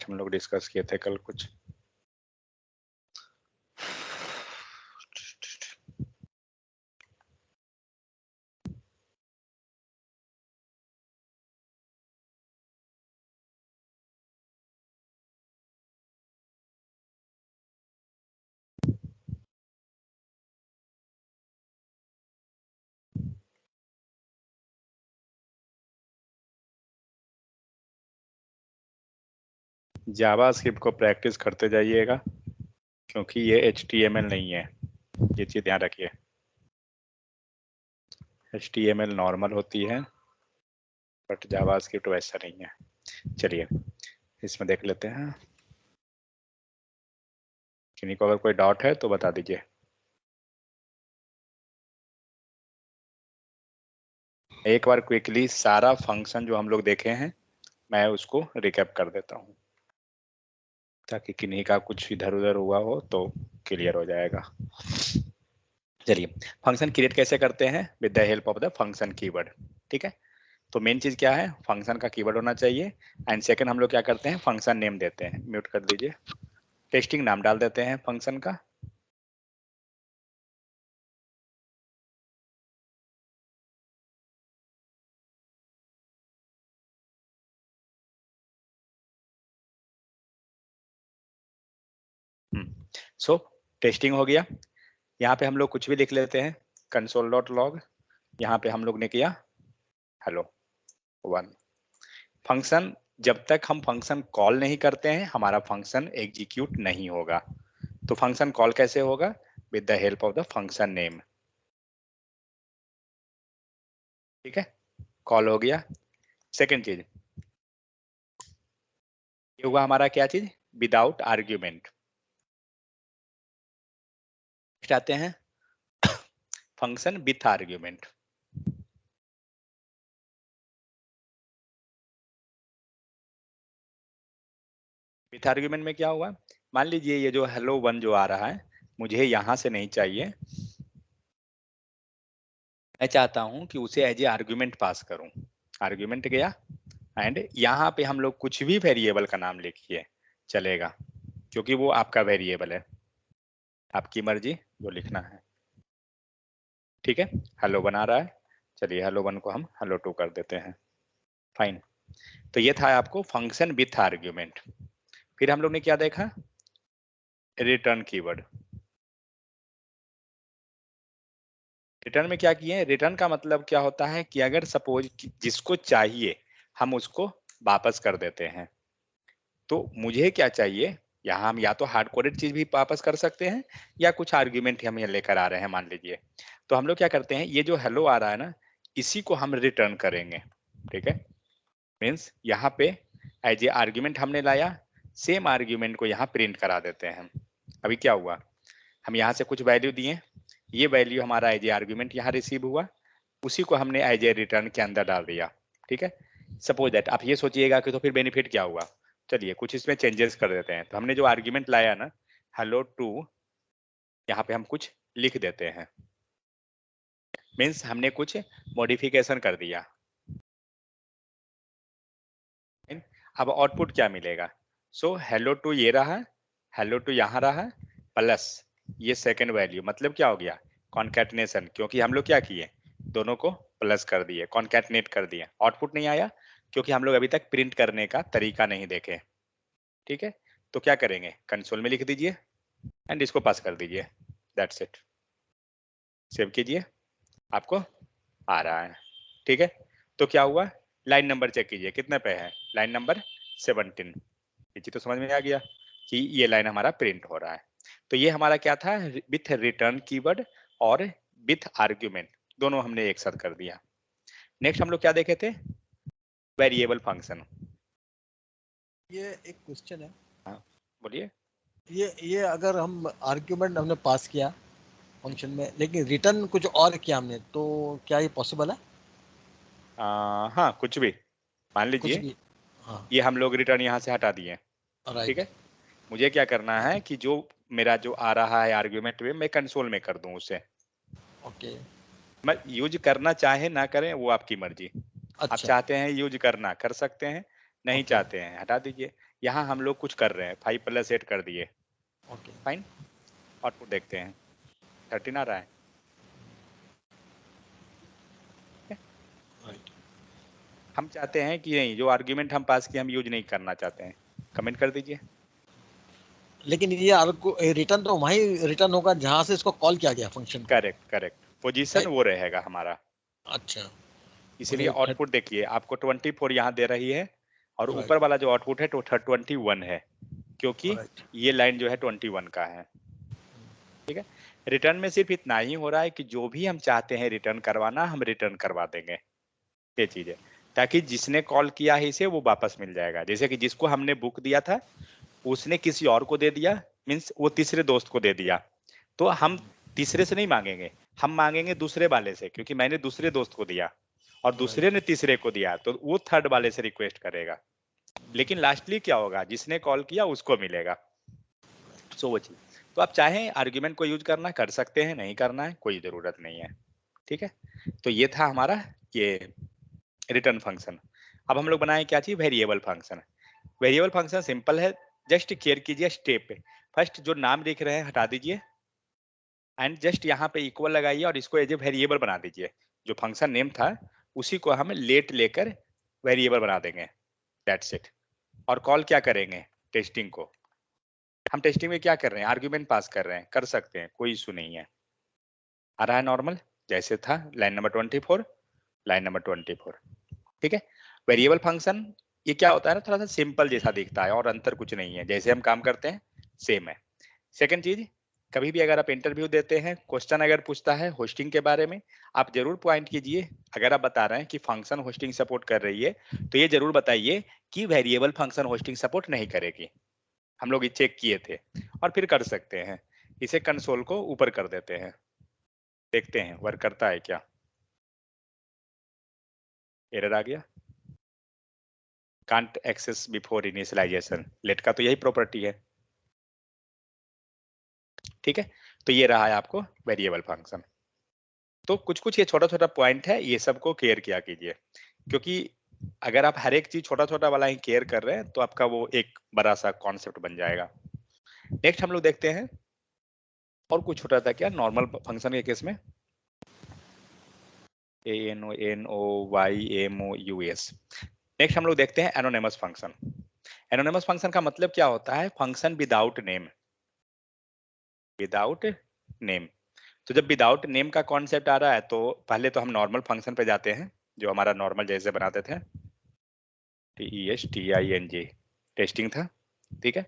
हम लोग डिस्कस किए थे कल कुछ। जावास्क्रिप्ट को प्रैक्टिस करते जाइएगा, क्योंकि ये HTML नहीं है, ये चीज ध्यान रखिए। HTML नॉर्मल होती है, बट जावास्क्रिप्ट वैसा नहीं है। चलिए इसमें देख लेते हैं। किन्हीं को अगर कोई डाउट है तो बता दीजिए। एक बार क्विकली सारा फंक्शन जो हम लोग देखे हैं मैं उसको रिकैप कर देता हूँ, ताकि किन्हीं का कुछ इधर उधर हुआ हो तो क्लियर हो जाएगा। चलिए, फंक्शन क्रिएट कैसे करते हैं? With the help of the function keyword. ठीक है, तो मेन चीज क्या है? फंक्शन का कीवर्ड होना चाहिए। एंड सेकंड हम लोग क्या करते हैं? फंक्शन नेम देते हैं। म्यूट कर दीजिए। टेस्टिंग नाम डाल देते हैं फंक्शन का। सो टेस्टिंग हो गया। यहाँ पे हम लोग कुछ भी लिख लेते हैं, console.log। यहाँ पे हम लोग ने किया हेलो 1। फंक्शन, जब तक हम फंक्शन कॉल नहीं करते हैं हमारा फंक्शन एग्जीक्यूट नहीं होगा। तो फंक्शन कॉल कैसे होगा? With the help of the function name. ठीक है, कॉल हो गया। सेकेंड चीज ये हुआ हमारा क्या चीज? Without argument. आते हैं function with argument. With argument में क्या हुआ? मान लीजिए ये जो हेलो 1 जो आ रहा है, मुझे यहां से नहीं चाहिए, मैं चाहता हूं कि उसे एज ए आर्ग्यूमेंट पास करूं। आर्ग्यूमेंट गया एंड यहाँ पे हम लोग कुछ भी वेरिएबल का नाम लिखिए चलेगा, क्योंकि वो आपका वेरिएबल है, आपकी मर्जी जो लिखना है। ठीक है, हेलो 1 आ रहा है, चलिए हेलो 1 को हम हेलो 2 कर देते हैं। फाइन। तो ये था आपको फंक्शन विथ आर्ग्यूमेंट। फिर हम लोग ने क्या देखा? Return keyword. रिटर्न में क्या किए? रिटर्न का मतलब क्या होता है कि अगर सपोज जिसको चाहिए हम उसको वापस कर देते हैं, तो मुझे क्या चाहिए? यहाँ हम या तो हार्ड कोडेड चीज भी वापस कर सकते हैं या कुछ आर्ग्यूमेंट हम यहाँ लेकर आ रहे हैं मान लीजिए। तो हम लोग क्या करते हैं, ये जो हेलो आ रहा है ना, इसी को हम रिटर्न करेंगे। ठीक है, मीन्स यहाँ पे एज ए आर्ग्यूमेंट हमने लाया, सेम आर्ग्यूमेंट को यहाँ प्रिंट करा देते हैं। अभी क्या हुआ? हम यहाँ से कुछ वैल्यू दिए, ये वैल्यू हमारा एज ए आर्ग्यूमेंट यहाँ रिसीव हुआ, उसी को हमने एज ए रिटर्न के अंदर डाल दिया। ठीक है, सपोज दैट आप ये सोचिएगा कि तो फिर बेनिफिट क्या हुआ। चलिए कुछ इसमें चेंजेस कर देते हैं। तो हमने जो आर्ग्यूमेंट लाया ना हेलो 2, यहाँ पे हम कुछ लिख देते हैं, मीन्स हमने कुछ मॉडिफिकेशन कर दिया। अब आउटपुट क्या मिलेगा? सो हेलो 2 ये रहा, हेलो 2 यहाँ रहा, प्लस ये सेकंड वैल्यू, मतलब क्या हो गया? कॉन्कैटिनेशन, क्योंकि हम लोग क्या किए? दोनों को प्लस कर दिए, कॉन्कैटिनेट कर दिए। आउटपुट नहीं आया क्योंकि हम लोग अभी तक प्रिंट करने का तरीका नहीं देखे। ठीक है, तो क्या करेंगे? कंसोल में लिख दीजिए एंड इसको पास कर दीजिए, दैट्स इट। सेव कीजिए, आपको आ रहा है। ठीक है, तो क्या हुआ? लाइन नंबर चेक कीजिए कितने पे है, लाइन नंबर 17। ये चीज तो समझ में आ गया कि ये लाइन हमारा प्रिंट हो रहा है। तो ये हमारा क्या था? विथ रिटर्न कीवर्ड और विथ आर्ग्यूमेंट, दोनों हमने एक साथ कर दिया। नेक्स्ट हम लोग क्या देखे थे? Variable function. ये एक क्वेश्चन है। हाँ बोलिए। ये अगर हम आर्ग्यूमेंट हमने पास किया फंक्शन में, लेकिन रिटर्न कुछ और किया हमने, तो क्या ये पॉसिबल है? हाँ कुछ भी, मान कुछ लीजिए भी। हाँ। ये हम लोग रिटर्न यहाँ से हटा दिए। ठीक राइट। है, मुझे क्या करना है कि जो मेरा जो आ रहा है आर्ग्यूमेंट में, मैं कंसोल में कर दूं उसे। ओके। मैं यूज करना चाहे ना करें वो आपकी मर्जी। आप अच्छा। चाहते हैं यूज करना कर सकते हैं, नहीं ओके। चाहते हैं हटा दीजिए। यहाँ हम लोग कुछ कर रहे हैं, 5 + 8 कर दिए, ओके फाइन। आउटपुट देखते हैं, 13 आ रहा है। राइट। हम चाहते हैं कि नहीं, जो आर्ग्यूमेंट हम पास किए हम यूज नहीं करना चाहते हैं, कमेंट कर दीजिए। लेकिन ये रिटर्न तो वहीं रिटर्न होगा जहां से इसको कॉल किया गया फंक्शन को। करेक्ट करेक्ट, पोजीशन वो रहेगा हमारा। अच्छा। इसीलिए आउटपुट देखिए, आपको 24 यहाँ दे रही है, और राइट ऊपर वाला जो आउटपुट है तो 21 है, क्योंकि राइट। ये लाइन जो है 21 का है। ठीक है, रिटर्न में सिर्फ इतना ही हो रहा है कि जो भी हम चाहते हैं रिटर्न करवाना, हम रिटर्न करवा देंगे, ये चीज है, ताकि जिसने कॉल किया है इसे वो वापस मिल जाएगा। जैसे कि जिसको हमने बुक दिया था उसने किसी और को दे दिया, मीन्स वो तीसरे दोस्त को दे दिया, तो हम तीसरे से नहीं मांगेंगे, हम मांगेंगे दूसरे वाले से, क्योंकि मैंने दूसरे दोस्त को दिया और दूसरे ने तीसरे को दिया, तो वो थर्ड वाले से रिक्वेस्ट करेगा। लेकिन लास्टली क्या होगा, जिसने कॉल किया उसको मिलेगा। सो वो चीज, तो आप चाहें आर्ग्यूमेंट को यूज करना कर सकते हैं, नहीं करना है कोई जरूरत नहीं है। ठीक है, तो ये था हमारा ये रिटर्न फंक्शन। अब हम लोग बनाए क्या चीज, variable function. Variable function simple है, जस्ट केयर कीजिए स्टेप पे। फर्स्ट जो नाम लिख रहे हैं हटा दीजिए, एंड जस्ट यहाँ पे इक्वल लगाइए और इसको एज ए वेरिएबल बना दीजिए। जो फंक्शन नेम था उसी को हम लेट लेकर वेरिएबल बना देंगे, दैट्स इट। और कॉल क्या करेंगे, टेस्टिंग को। हम टेस्टिंग में क्या कर रहे हैं, आर्ग्यूमेंट पास कर रहे हैं, कर सकते हैं, कोई इशू नहीं है। आ रहा है नॉर्मल जैसे था, लाइन नंबर 24, लाइन नंबर 24। ठीक है, वेरिएबल फंक्शन ये क्या होता है ना, थोड़ा सा सिंपल जैसा दिखता है और अंतर कुछ नहीं है, जैसे हम काम करते हैं सेम है। सेकंड चीज, कभी भी अगर आप इंटरव्यू देते हैं, क्वेश्चन अगर पूछता है होस्टिंग के बारे में, आप जरूर पॉइंट कीजिए, अगर आप बता रहे हैं कि फंक्शन होस्टिंग सपोर्ट कर रही है तो ये जरूर बताइए कि वेरिएबल फंक्शन होस्टिंग सपोर्ट नहीं करेगी। हम लोग ये चेक किए थे, और फिर कर सकते हैं, इसे कंसोल को ऊपर कर देते हैं, देखते हैं वर्क करता है क्या। एरर आ गया, can't access before initialisation, let का तो यही प्रॉपर्टी है। ठीक है, तो ये रहा है आपको वेरिएबल फंक्शन। तो कुछ कुछ ये छोटा छोटा पॉइंट है, ये सबको केयर किया कीजिए, क्योंकि अगर आप हर एक चीज छोटा छोटा वाला ही केयर कर रहे हैं तो आपका वो एक बड़ा सा कॉन्सेप्ट बन जाएगा। नेक्स्ट हम लोग देखते हैं, और कुछ छोटा था क्या नॉर्मल फंक्शन के केस में, ANONYMOUS। नेक्स्ट हम लोग देखते हैं एनोनिमस फंक्शन। एनोनिमस फंक्शन का मतलब क्या होता है, function without name. Without name, तो जब विदाउट नेम का कॉन्सेप्ट आ रहा है तो पहले तो हम नॉर्मल फंक्शन पे जाते हैं, जो हमारा नॉर्मल जैसे बनाते थे, TESTING, टेस्टिंग था। ठीक है,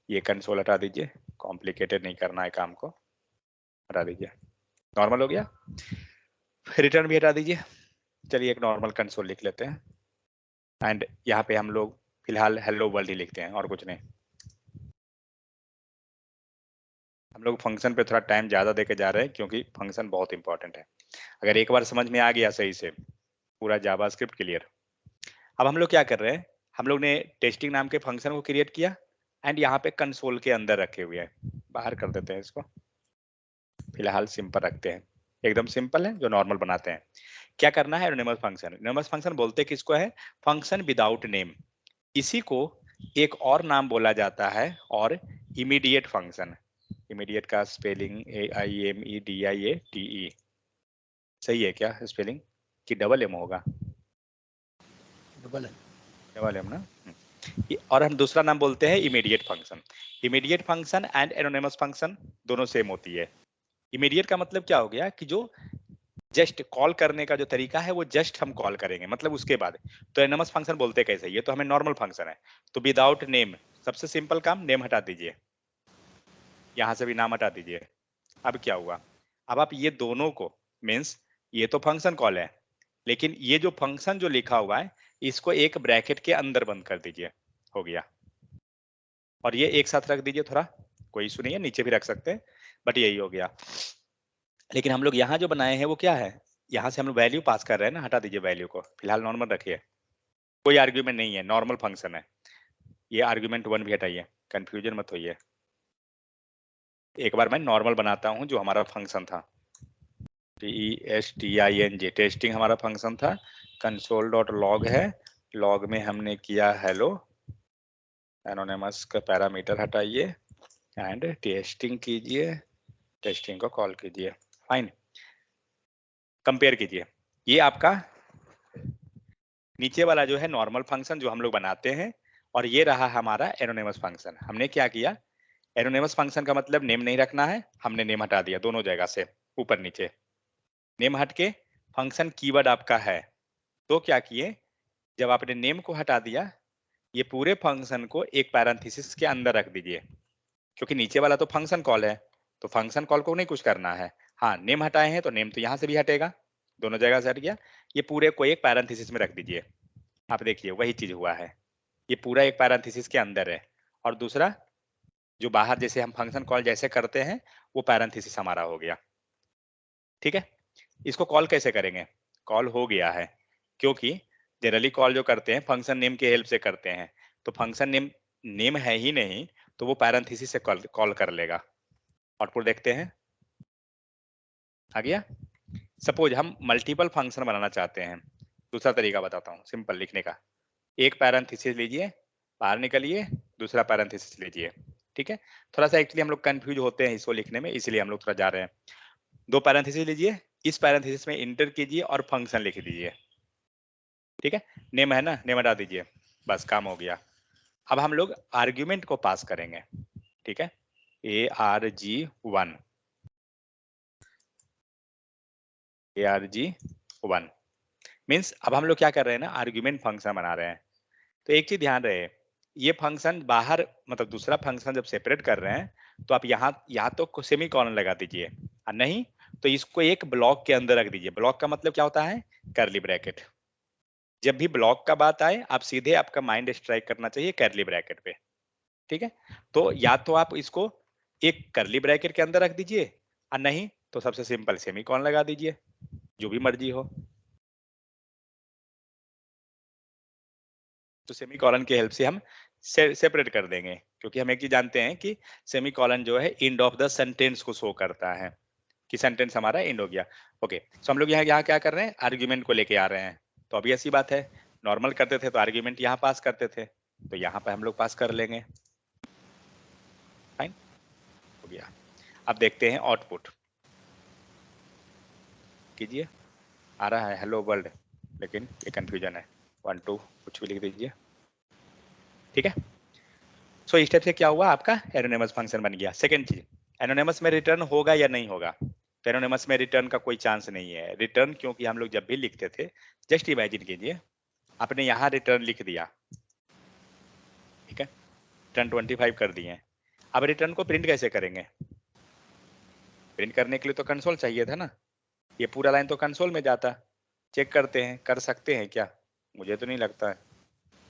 ये कंसोल हटा दीजिए, कॉम्प्लिकेटेड नहीं करना है काम को, हटा दीजिए, नॉर्मल हो गया। रिटर्न भी हटा दीजिए, चलिए एक नॉर्मल कंसोल लिख लेते हैं, एंड यहाँ पे हम लोग फिलहाल हेलो वर्ल्ड ही लिखते हैं और कुछ नहीं। हम लोग फंक्शन पे थोड़ा टाइम ज्यादा देके जा रहे हैं, क्योंकि फंक्शन बहुत इंपॉर्टेंट है। अगर एक बार समझ में आ गया सही से पूरा जावास्क्रिप्ट क्लियर। अब हम लोग क्या कर रहे हैं, हम लोग ने टेस्टिंग नाम के फंक्शन को क्रिएट किया, एंड यहाँ पे कंसोल के अंदर रखे हुए हैं, बाहर कर देते हैं इसको, फिलहाल सिंपल रखते हैं, एकदम सिंपल है जो नॉर्मल बनाते हैं। क्या करना है, एनोनिमस फंक्शन। एनोनिमस फंक्शन बोलते किसको है, फंक्शन विदाउट नेम। इसी को एक और नाम बोला जाता है, और इमीडिएट फंक्शन। इमीडिएट का स्पेलिंग AIMEDIATE, सही है क्या स्पेलिंग, कि डबल एम होगा, डबल है। डबल एम ना। और हम दूसरा नाम बोलते हैं immediate function. Immediate function and anonymous function दोनों सेम होती है। इमीडिएट का मतलब क्या हो गया, कि जो जस्ट कॉल करने का जो तरीका है वो जस्ट हम कॉल करेंगे, मतलब उसके बाद। तो एनोनिमस फंक्शन बोलते कैसे, ये तो हमें नॉर्मल फंक्शन है, तो विदाउट नेम, सबसे सिंपल काम, नेम हटा दीजिए, यहां से भी नाम हटा दीजिए। अब क्या हुआ, अब आप ये दोनों को, मीन्स ये तो फंक्शन कॉल है, लेकिन ये जो फंक्शन जो लिखा हुआ है इसको एक ब्रैकेट के अंदर बंद कर दीजिए, हो गया। और ये एक साथ रख दीजिए, थोड़ा कोई इशू नहीं है, नीचे भी रख सकते हैं, बट यही हो गया। लेकिन हम लोग यहाँ जो बनाए हैं वो क्या है, यहाँ से हम लोग वैल्यू पास कर रहे हैं ना, हटा दीजिए वैल्यू को, फिलहाल नॉर्मल रखिए, कोई आर्ग्यूमेंट नहीं है, नॉर्मल फंक्शन है। ये आर्ग्यूमेंट 1 भी हटाइए, कंफ्यूजन मत होइए। एक बार मैं नॉर्मल बनाता हूँ, जो हमारा फंक्शन था, TESTING, टेस्टिंग हमारा फंक्शन था, कंसोल डॉट लॉग है, लॉग में हमने किया हेलो, एनोनिमस का पैरामीटर हटाइए एंड टेस्टिंग कीजिए, टेस्टिंग को कॉल कीजिए। फाइन, कंपेयर कीजिए। ये आपका नीचे वाला जो है नॉर्मल फंक्शन जो हम लोग बनाते हैं, और ये रहा हमारा एनोनिमस फंक्शन। हमने क्या किया, एनोनिमस फंक्शन का मतलब नेम नहीं रखना है, हमने नेम हटा दिया दोनों जगह से, ऊपर नीचे नेम हट के फंक्शन कीवर्ड आपका है। तो क्या किए, जब आपने नेम को हटा दिया, ये पूरे फंक्शन को एक पैरेंथेसिस के अंदर रख दीजिए, क्योंकि नीचे वाला तो फंक्शन कॉल है, तो फंक्शन कॉल को नहीं कुछ करना है। हाँ, नेम हटाए हैं तो नेम तो यहाँ से भी हटेगा, दोनों जगह से हट गया। ये पूरे को एक पैरेंथेसिस में रख दीजिए। आप देखिए वही चीज हुआ है, ये पूरा एक पैरेंथेसिस के अंदर है, और दूसरा जो बाहर जैसे हम फंक्शन कॉल जैसे करते हैं वो पैरेंथेसिस हमारा हो गया। ठीक है, इसको कॉल कैसे करेंगे, कॉल हो गया है, क्योंकि जनरली कॉल जो करते हैं फंक्शन नेम के हेल्प से करते हैं, तो फंक्शन नेम नेम है ही नहीं, तो वो पैरेंथेसिस से कॉल कर लेगा। आउटपुट देखते हैं, आ गया। सपोज हम मल्टीपल फंक्शन बनाना चाहते हैं, दूसरा तरीका बताता हूँ सिंपल लिखने का। एक पैरेंथेसिस लीजिए, बाहर निकलिए, दूसरा पैरेंथेसिस लीजिए। ठीक है, थोड़ा सा एक्चुअली हम लोग कंफ्यूज होते हैं इसको लिखने में, इसलिए हम लोग थोड़ा जा रहे हैं। दो पैरेंथेसिस लीजिए, इस पैरेंथेसिस में इंटर कीजिए और फंक्शन लिख दीजिए। ठीक है, नेम है ना, नेम हटा दीजिए, बस काम हो गया। अब हम लोग आर्ग्यूमेंट को पास करेंगे। ठीक है, arg1, arg1 मीन्स अब हम लोग क्या कर रहे हैं ना, आर्ग्यूमेंट फंक्शन बना रहे हैं। तो एक चीज ध्यान रहे, ये फंक्शन बाहर मतलब दूसरा फंक्शन जब सेपरेट कर रहे हैं, तो आप यहाँ या तो सेमी कॉलन लगा दीजिए, और नहीं तो इसको एक ब्लॉक के अंदर रख दीजिए। ब्लॉक का मतलब क्या होता है, कर्ली ब्रैकेट। जब भी ब्लॉक का बात आए, आप सीधे आपका माइंड स्ट्राइक करना चाहिए कर्ली ब्रैकेट पे। ठीक है, तो या तो आप इसको एक कर्ली ब्रैकेट के अंदर रख दीजिए, और नहीं तो सबसे सिंपल सेमीकोलन लगा दीजिए, जो भी मर्जी हो। तो सेमीकोलन की हेल्प से हम सेपरेट कर देंगे, क्योंकि हम एक चीज जानते हैं कि सेमीकोलन जो है एंड ऑफ द सेंटेंस को शो करता है कि सेंटेंस हमारा एंड हो गया। ओके, सो हम लोग यहाँ यहाँ क्या कर रहे हैं, आर्ग्यूमेंट को लेके आ रहे हैं। तो अभी ऐसी बात है, नॉर्मल करते थे तो आर्ग्यूमेंट यहाँ पास करते थे, तो यहाँ पे हम लोग पास कर लेंगे। फाइन, हो गया। अब देखते हैं आउटपुट, कीजिए। आ रहा है हेलो वर्ल्ड, लेकिन ये कंफ्यूजन है, 1 2 कुछ भी लिख दीजिए। ठीक है, सो इस टाइप से क्या हुआ, आपका एनोनिमस फंक्शन बन गया। सेकंड चीज, एनोनिमस में रिटर्न होगा या नहीं होगा, तो एनोनिमस में रिटर्न का कोई चांस नहीं है। रिटर्न क्योंकि हम लोग जब भी लिखते थे, जस्ट इमेजिन कीजिए आपने यहाँ रिटर्न लिख दिया, ठीक है, रिटर्न 25 कर दिए। अब रिटर्न को प्रिंट कैसे करेंगे, प्रिंट करने के लिए तो कंसोल चाहिए था ना, ये पूरा लाइन तो कंसोल में जाता। चेक करते हैं, कर सकते हैं क्या, मुझे तो नहीं लगता है,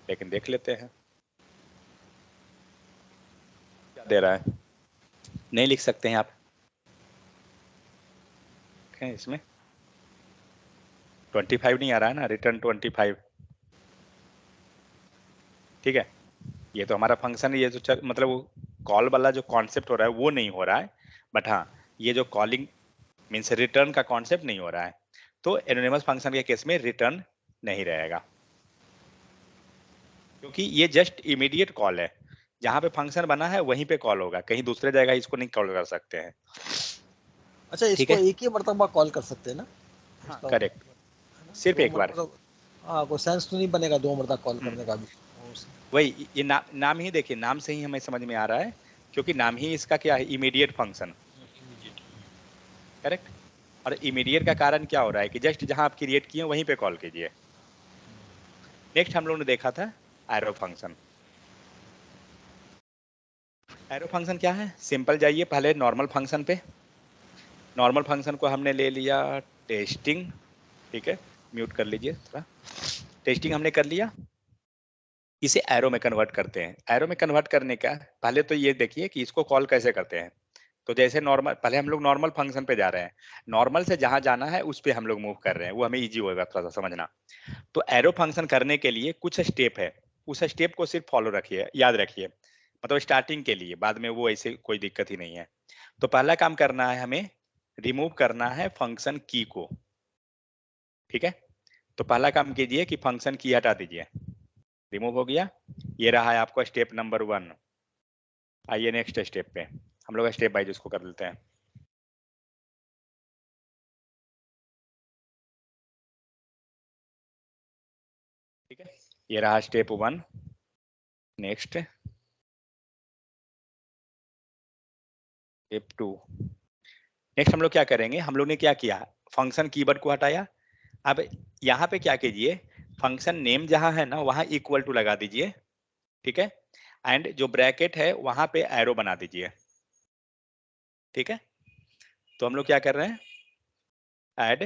लेकिन देख लेते हैं क्या दे रहा है। नहीं लिख सकते हैं आप, इसमें 25 नहीं आ रहा है ना, रिटर्न 25। ठीक है, ये तो हमारा फंक्शन है, ये तो मतलब वो कॉल वाला जो कॉन्सेप्ट हो रहा है वो नहीं हो रहा है, बट हाँ ये जो कॉलिंग मीन्स रिटर्न का कॉन्सेप्ट नहीं हो रहा है। तो एनोनिमस फंक्शन के केस में रिटर्न नहीं रहेगा, क्योंकि ये जस्ट इमीडिएट कॉल है, जहां पे फंक्शन बना है वहीं पे कॉल होगा, कहीं दूसरे जगह इसको नहीं कॉल कर सकते हैं। अच्छा, ठीक इसको है, एक ही मरतबा कॉल कर सकते हैं ना, हाँ इसका करेक्ट, है ना, सिर्फ दो एक बार। मरतबा। हाँ, कोई सेंस तो नहीं बनेगा दो मरतबा कॉल हम्म, करने का भी। वही ये नाम ही देखिए, नाम से ही हमें समझ में आ रहा है, क्योंकि नाम ही इसका क्या है, इमीडिएट फंक्शन। करेक्ट, और इमीडिएट का कारण क्या हो रहा है कि जस्ट जहां आप क्रिएट किए वहीं पे कॉल कीजिए। नेक्स्ट हम लोग ने देखा था एरो फंक्शन। एरो फंक्शन क्या है, सिंपल जाइए पहले नॉर्मल फंक्शन पे, नॉर्मल फंक्शन को हमने ले लिया टेस्टिंग। ठीक है, म्यूट कर लीजिए थोड़ा, टेस्टिंग हमने कर लिया, इसे एरो में कन्वर्ट करते हैं। एरो में कन्वर्ट करने का पहले तो ये देखिए कि इसको कॉल कैसे करते हैं। तो जैसे नॉर्मल, पहले हम लोग नॉर्मल फंक्शन पे जा रहे हैं, नॉर्मल से जहां जाना है उस पे हम लोग मूव कर रहे हैं, वो हमें इजी होगा थोड़ा सा समझना। तो एरो फंक्शन करने के लिए कुछ स्टेप है, उस स्टेप को सिर्फ फॉलो रखिए, याद रखिए, मतलब स्टार्टिंग के लिए, बाद में वो ऐसे कोई दिक्कत ही नहीं है। तो पहला काम करना है हमें, रिमूव करना है फंक्शन की को। ठीक है, तो पहला काम कीजिए कि फंक्शन की हटा दीजिए। रिमूव हो गया। ये रहा है आपका स्टेप नंबर 1। आइए नेक्स्ट स्टेप पे हम लोग स्टेप बाय उसको कर लेते हैं। ठीक है, ये रहा स्टेप 1। Next step 2। नेक्स्ट हम लोग क्या करेंगे, हम लोग ने क्या किया, फंक्शन कीवर्ड को हटाया। अब यहाँ पे क्या कीजिए, फंक्शन नेम जहां है ना वहां इक्वल टू लगा दीजिए। ठीक है, एंड जो ब्रैकेट है वहां पे एरो बना दीजिए। ठीक है, तो हम लोग क्या कर रहे हैं, ऐड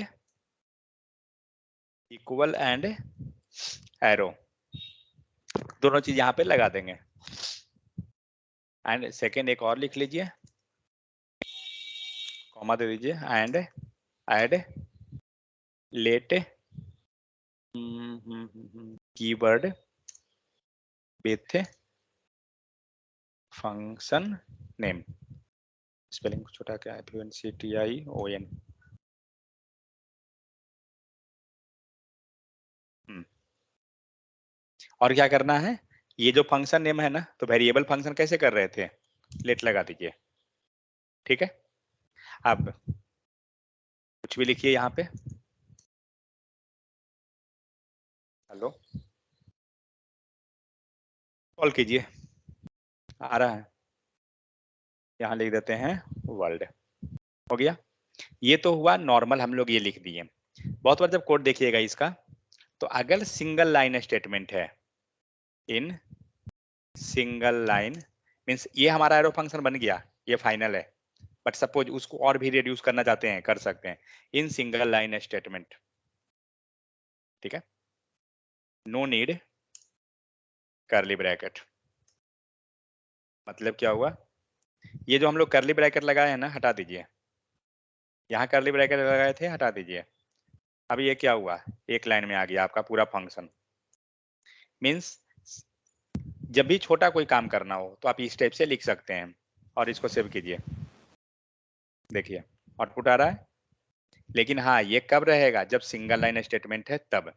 इक्वल एंड एरो, दोनों चीज यहाँ पे लगा देंगे। एंड सेकेंड एक और लिख लीजिए, कॉमा दे दीजिए, and add let keyword with function name. Spelling छोटा क्या है, FUNCTION। और क्या करना है, ये जो फंक्शन नेम है ना, तो वेरिएबल फंक्शन कैसे कर रहे थे, लेट लगा दीजिए। ठीक है, अब कुछ भी लिखिए यहाँ पे। हेलो, कॉल कीजिए, आ रहा है, यहाँ लिख देते हैं वर्ल्ड। हो गया, ये तो हुआ नॉर्मल, हम लोग ये लिख दिए। बहुत बार जब कोड देखिएगा इसका, तो अगर सिंगल लाइन स्टेटमेंट है, इन सिंगल लाइन मीन्स ये हमारा एरो फंक्शन बन गया, ये फाइनल है। बट सपोज उसको और भी रिड्यूस करना चाहते हैं, कर सकते हैं, इन सिंगल लाइन स्टेटमेंट। ठीक है, नो नीड करली ब्रैकेट। मतलब क्या हुआ, ये जो हम लोग करली ब्रैकेट लगाए हैं ना, हटा दीजिए। यहाँ करली ब्रैकेट लगाए थे, हटा दीजिए। अब ये क्या हुआ, एक लाइन में आ गया आपका पूरा फंक्शन। मीन्स जब भी छोटा कोई काम करना हो तो आप इस टाइप से लिख सकते हैं। और इसको सेव कीजिए, देखिए आउटपुट आ रहा है। लेकिन हाँ, ये कब रहेगा, जब सिंगल लाइन स्टेटमेंट है तब।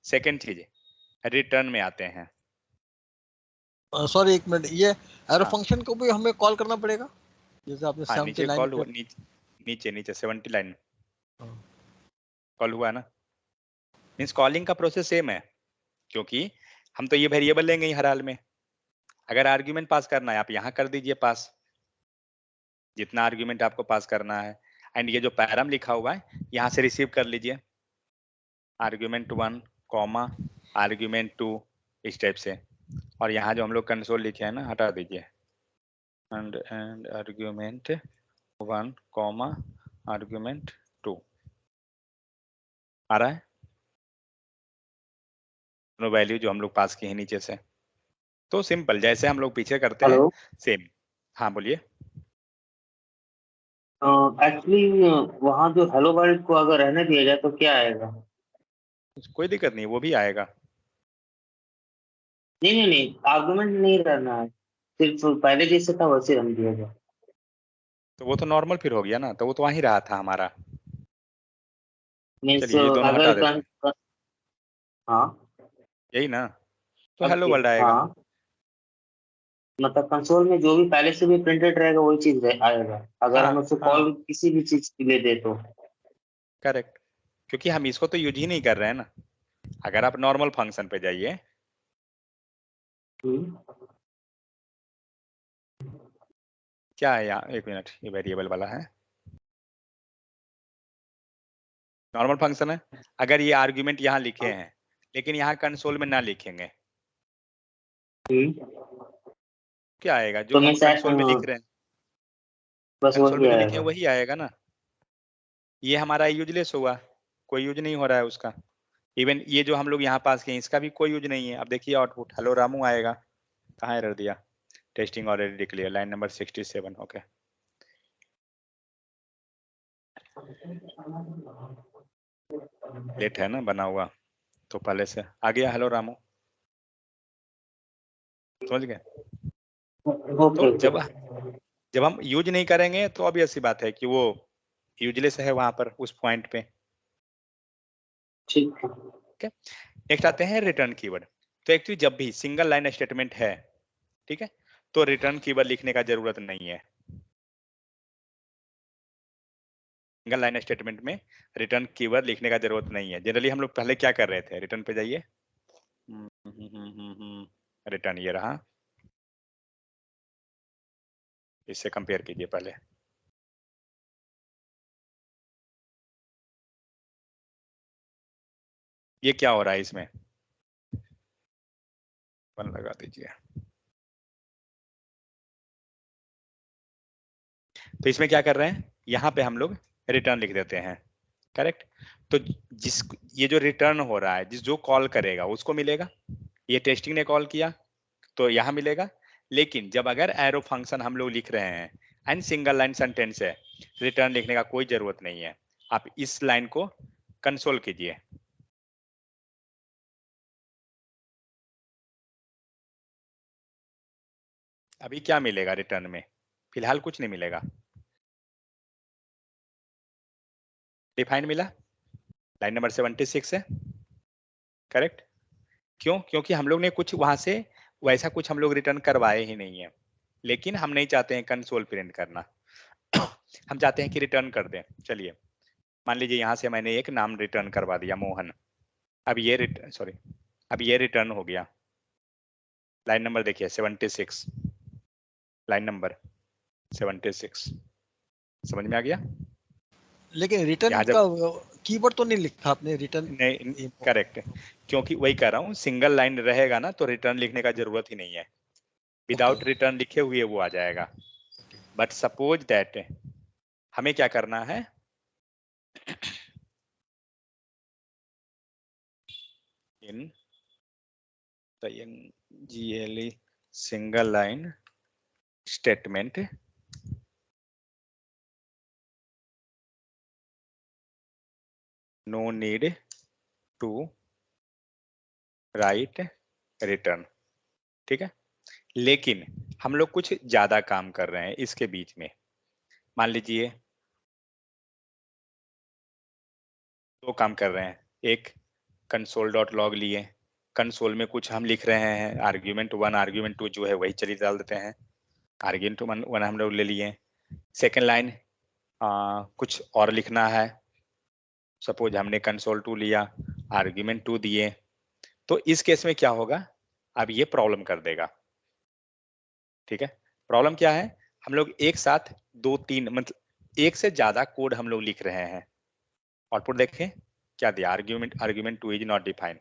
सेकेंड चीज, रिटर्न में आते हैं। सॉरी, एक मिनट, ये एरो हाँ फंक्शन को भी हमें कॉल करना पड़ेगा, जैसे आपने हाँ, 70 नीचे लाइन कॉल हुआ, पे। नीचे नीचे 70 लाइन हाँ। कॉल हुआ ना। मीन्स कॉलिंग का प्रोसेस सेम है, क्योंकि हम तो ये वेरिएबल लेंगे ही हर हाल में। अगर आर्ग्यूमेंट पास करना है, आप यहाँ कर दीजिए पास, जितना आर्ग्यूमेंट आपको पास करना है। एंड ये जो पैराम लिखा हुआ है, यहाँ से रिसीव कर लीजिए, आर्ग्यूमेंट 1 कॉमा आर्ग्यूमेंट 2, इस टाइप से। और यहाँ जो हम लोग कंसोल लिखे हैं ना, हटा दीजिए, एंड आर्ग्यूमेंट 1 कॉमा आर्ग्यूमेंट 2 आ रहा है, दोनों वैल्यू जो हम लोग पास किए हैं नीचे से। तो सिंपल, जैसे हम लोग पीछे करते हैं हेलो। सेम। हाँ बोलिए। एक्चुअली वहाँ जो हेलो वर्ल्ड को अगर रहने दिया जाए तो क्या आएगा? कोई दिक्कत नहीं, वो भी आएगा। नहीं नहीं नहीं, आर्गुमेंट नहीं रहना है, सिर्फ पहले जैसे था वैसे रहने दिया जाए। तो वो तो नॉर्मल फिर हो गया ना, तो वो तो वहीं रहा था हमारा। मीन्स चलिए ये दोनों हटा अगर देते हैं, हाँ, यही ना, तो हेलो वर्ल्ड आएगा। हाँ, मतलब कंसोल में जो भी पहले से भी प्रिंटेड रहेगा वही चीज आएगा, अगर हाँ हम उसको हाँ, कॉल किसी भी चीज के लिए दे तो। करेक्ट, क्योंकि हम इसको तो यूज ही नहीं कर रहे हैं ना। अगर आप नॉर्मल फंक्शन पे जाइए, हम्म, क्या है यहाँ, एक मिनट, ये वेरिएबल वाला है, नॉर्मल फंक्शन है। अगर ये आर्ग्यूमेंट यहाँ लिखे हैं, लेकिन यहाँ कंसोल में ना लिखेंगे, हम्म, क्या आएगा, जो तो हम मैं कंसोल में लिख रहे हैं, बस कंसोल वही में जो लिखे हैं आएगा। वही आएगा ना। ये हमारा यूजलेस हुआ, कोई यूज नहीं हो रहा है उसका। इवन ये जो हम लोग यहाँ पास किए इसका भी कोई यूज नहीं है। अब देखिए आउटपुट हेलो रामू आएगा, कहाँ एरर दिया, testing already declare, line number 67। Okay, let है ना बना हुआ, तो पहले से आ गया हेलो रामू, समझ गए। ओके तो ओके। जब जब हम यूज नहीं करेंगे तो ऑब्वियस सी बात है कि वो यूजलेस है वहां पर उस पॉइंट पे। ठीक है। नेक्स्ट आते हैं रिटर्न कीवर्ड। तो एक्चुअली जब भी सिंगल लाइन स्टेटमेंट है, ठीक है, तो रिटर्न कीवर्ड लिखने का जरूरत नहीं है। सिंगल लाइन स्टेटमेंट में रिटर्न कीवर्ड लिखने का जरूरत नहीं है। जनरली हम लोग पहले क्या कर रहे थे, रिटर्न पे जाइए, रिटर्न ये रहा, इससे कंपेयर कीजिए पहले। ये क्या हो रहा है इसमें, वन लगा दीजिए। तो इसमें क्या कर रहे हैं, यहाँ पे हम लोग रिटर्न लिख देते हैं, करेक्ट। तो जिस ये जो रिटर्न हो रहा है, जिस जो कॉल करेगा उसको मिलेगा। ये टेस्टिंग ने कॉल किया तो यहाँ मिलेगा। लेकिन जब अगर एरो फंक्शन हम लोग लिख रहे हैं एंड सिंगल लाइन सेंटेंस है, रिटर्न लिखने का कोई जरूरत नहीं है। आप इस लाइन को कंसोल कीजिए। अभी क्या मिलेगा रिटर्न में, फिलहाल कुछ नहीं मिलेगा। डिफाइन मिला, लाइन नंबर 76 है, करेक्ट। क्यों, क्योंकि हम लोग ने कुछ वहां से वैसा कुछ हम लोग रिटर्न करवाए ही नहीं है। लेकिन हम नहीं चाहते हैं कंसोल प्रिंट करना हम चाहते हैं कि रिटर्न कर दें। चलिए मान लीजिए यहाँ से मैंने एक नाम रिटर्न करवा दिया, मोहन। अब ये रिटर्न, सॉरी, अब ये रिटर्न हो गया। लाइन नंबर देखिए 76, लाइन नंबर 76, समझ में आ गया। लेकिन रिटर्न यहाँ का जब कीवर्ड तो नहीं लिखा आपने, रिटर्न। नहीं, करेक्ट, क्योंकि वही कह रहा हूँ, सिंगल लाइन रहेगा ना तो रिटर्न लिखने का जरूरत ही नहीं है। विदाउट रिटर्न लिखे हुए वो आ जाएगा। बट सपोज दैट हमें क्या करना है, in GLE single line statement no need to write return, ठीक है। लेकिन हम लोग कुछ ज्यादा काम कर रहे हैं इसके बीच में। मान लीजिए दो काम कर रहे हैं, एक कंसोल डॉट लॉग लिए, कंसोल में कुछ हम लिख रहे हैं, आर्ग्यूमेंट 1 आर्ग्यूमेंट 2 जो है वही चलिए डाल देते हैं। आर्ग्यूमेंट 1 हम लोग ले लिए। सेकेंड लाइन कुछ और लिखना है, सपोज हमने कंसोल 2 लिया, आर्ग्यूमेंट 2 दिए, तो इस केस में क्या होगा, अब ये प्रॉब्लम कर देगा, ठीक है। प्रॉब्लम क्या है, हम लोग एक साथ दो तीन मतलब एक से ज्यादा कोड हम लोग लिख रहे हैं। आउटपुट देखें क्या दिया, आर्ग्यूमेंट 2 इज नॉट डिफाइंड,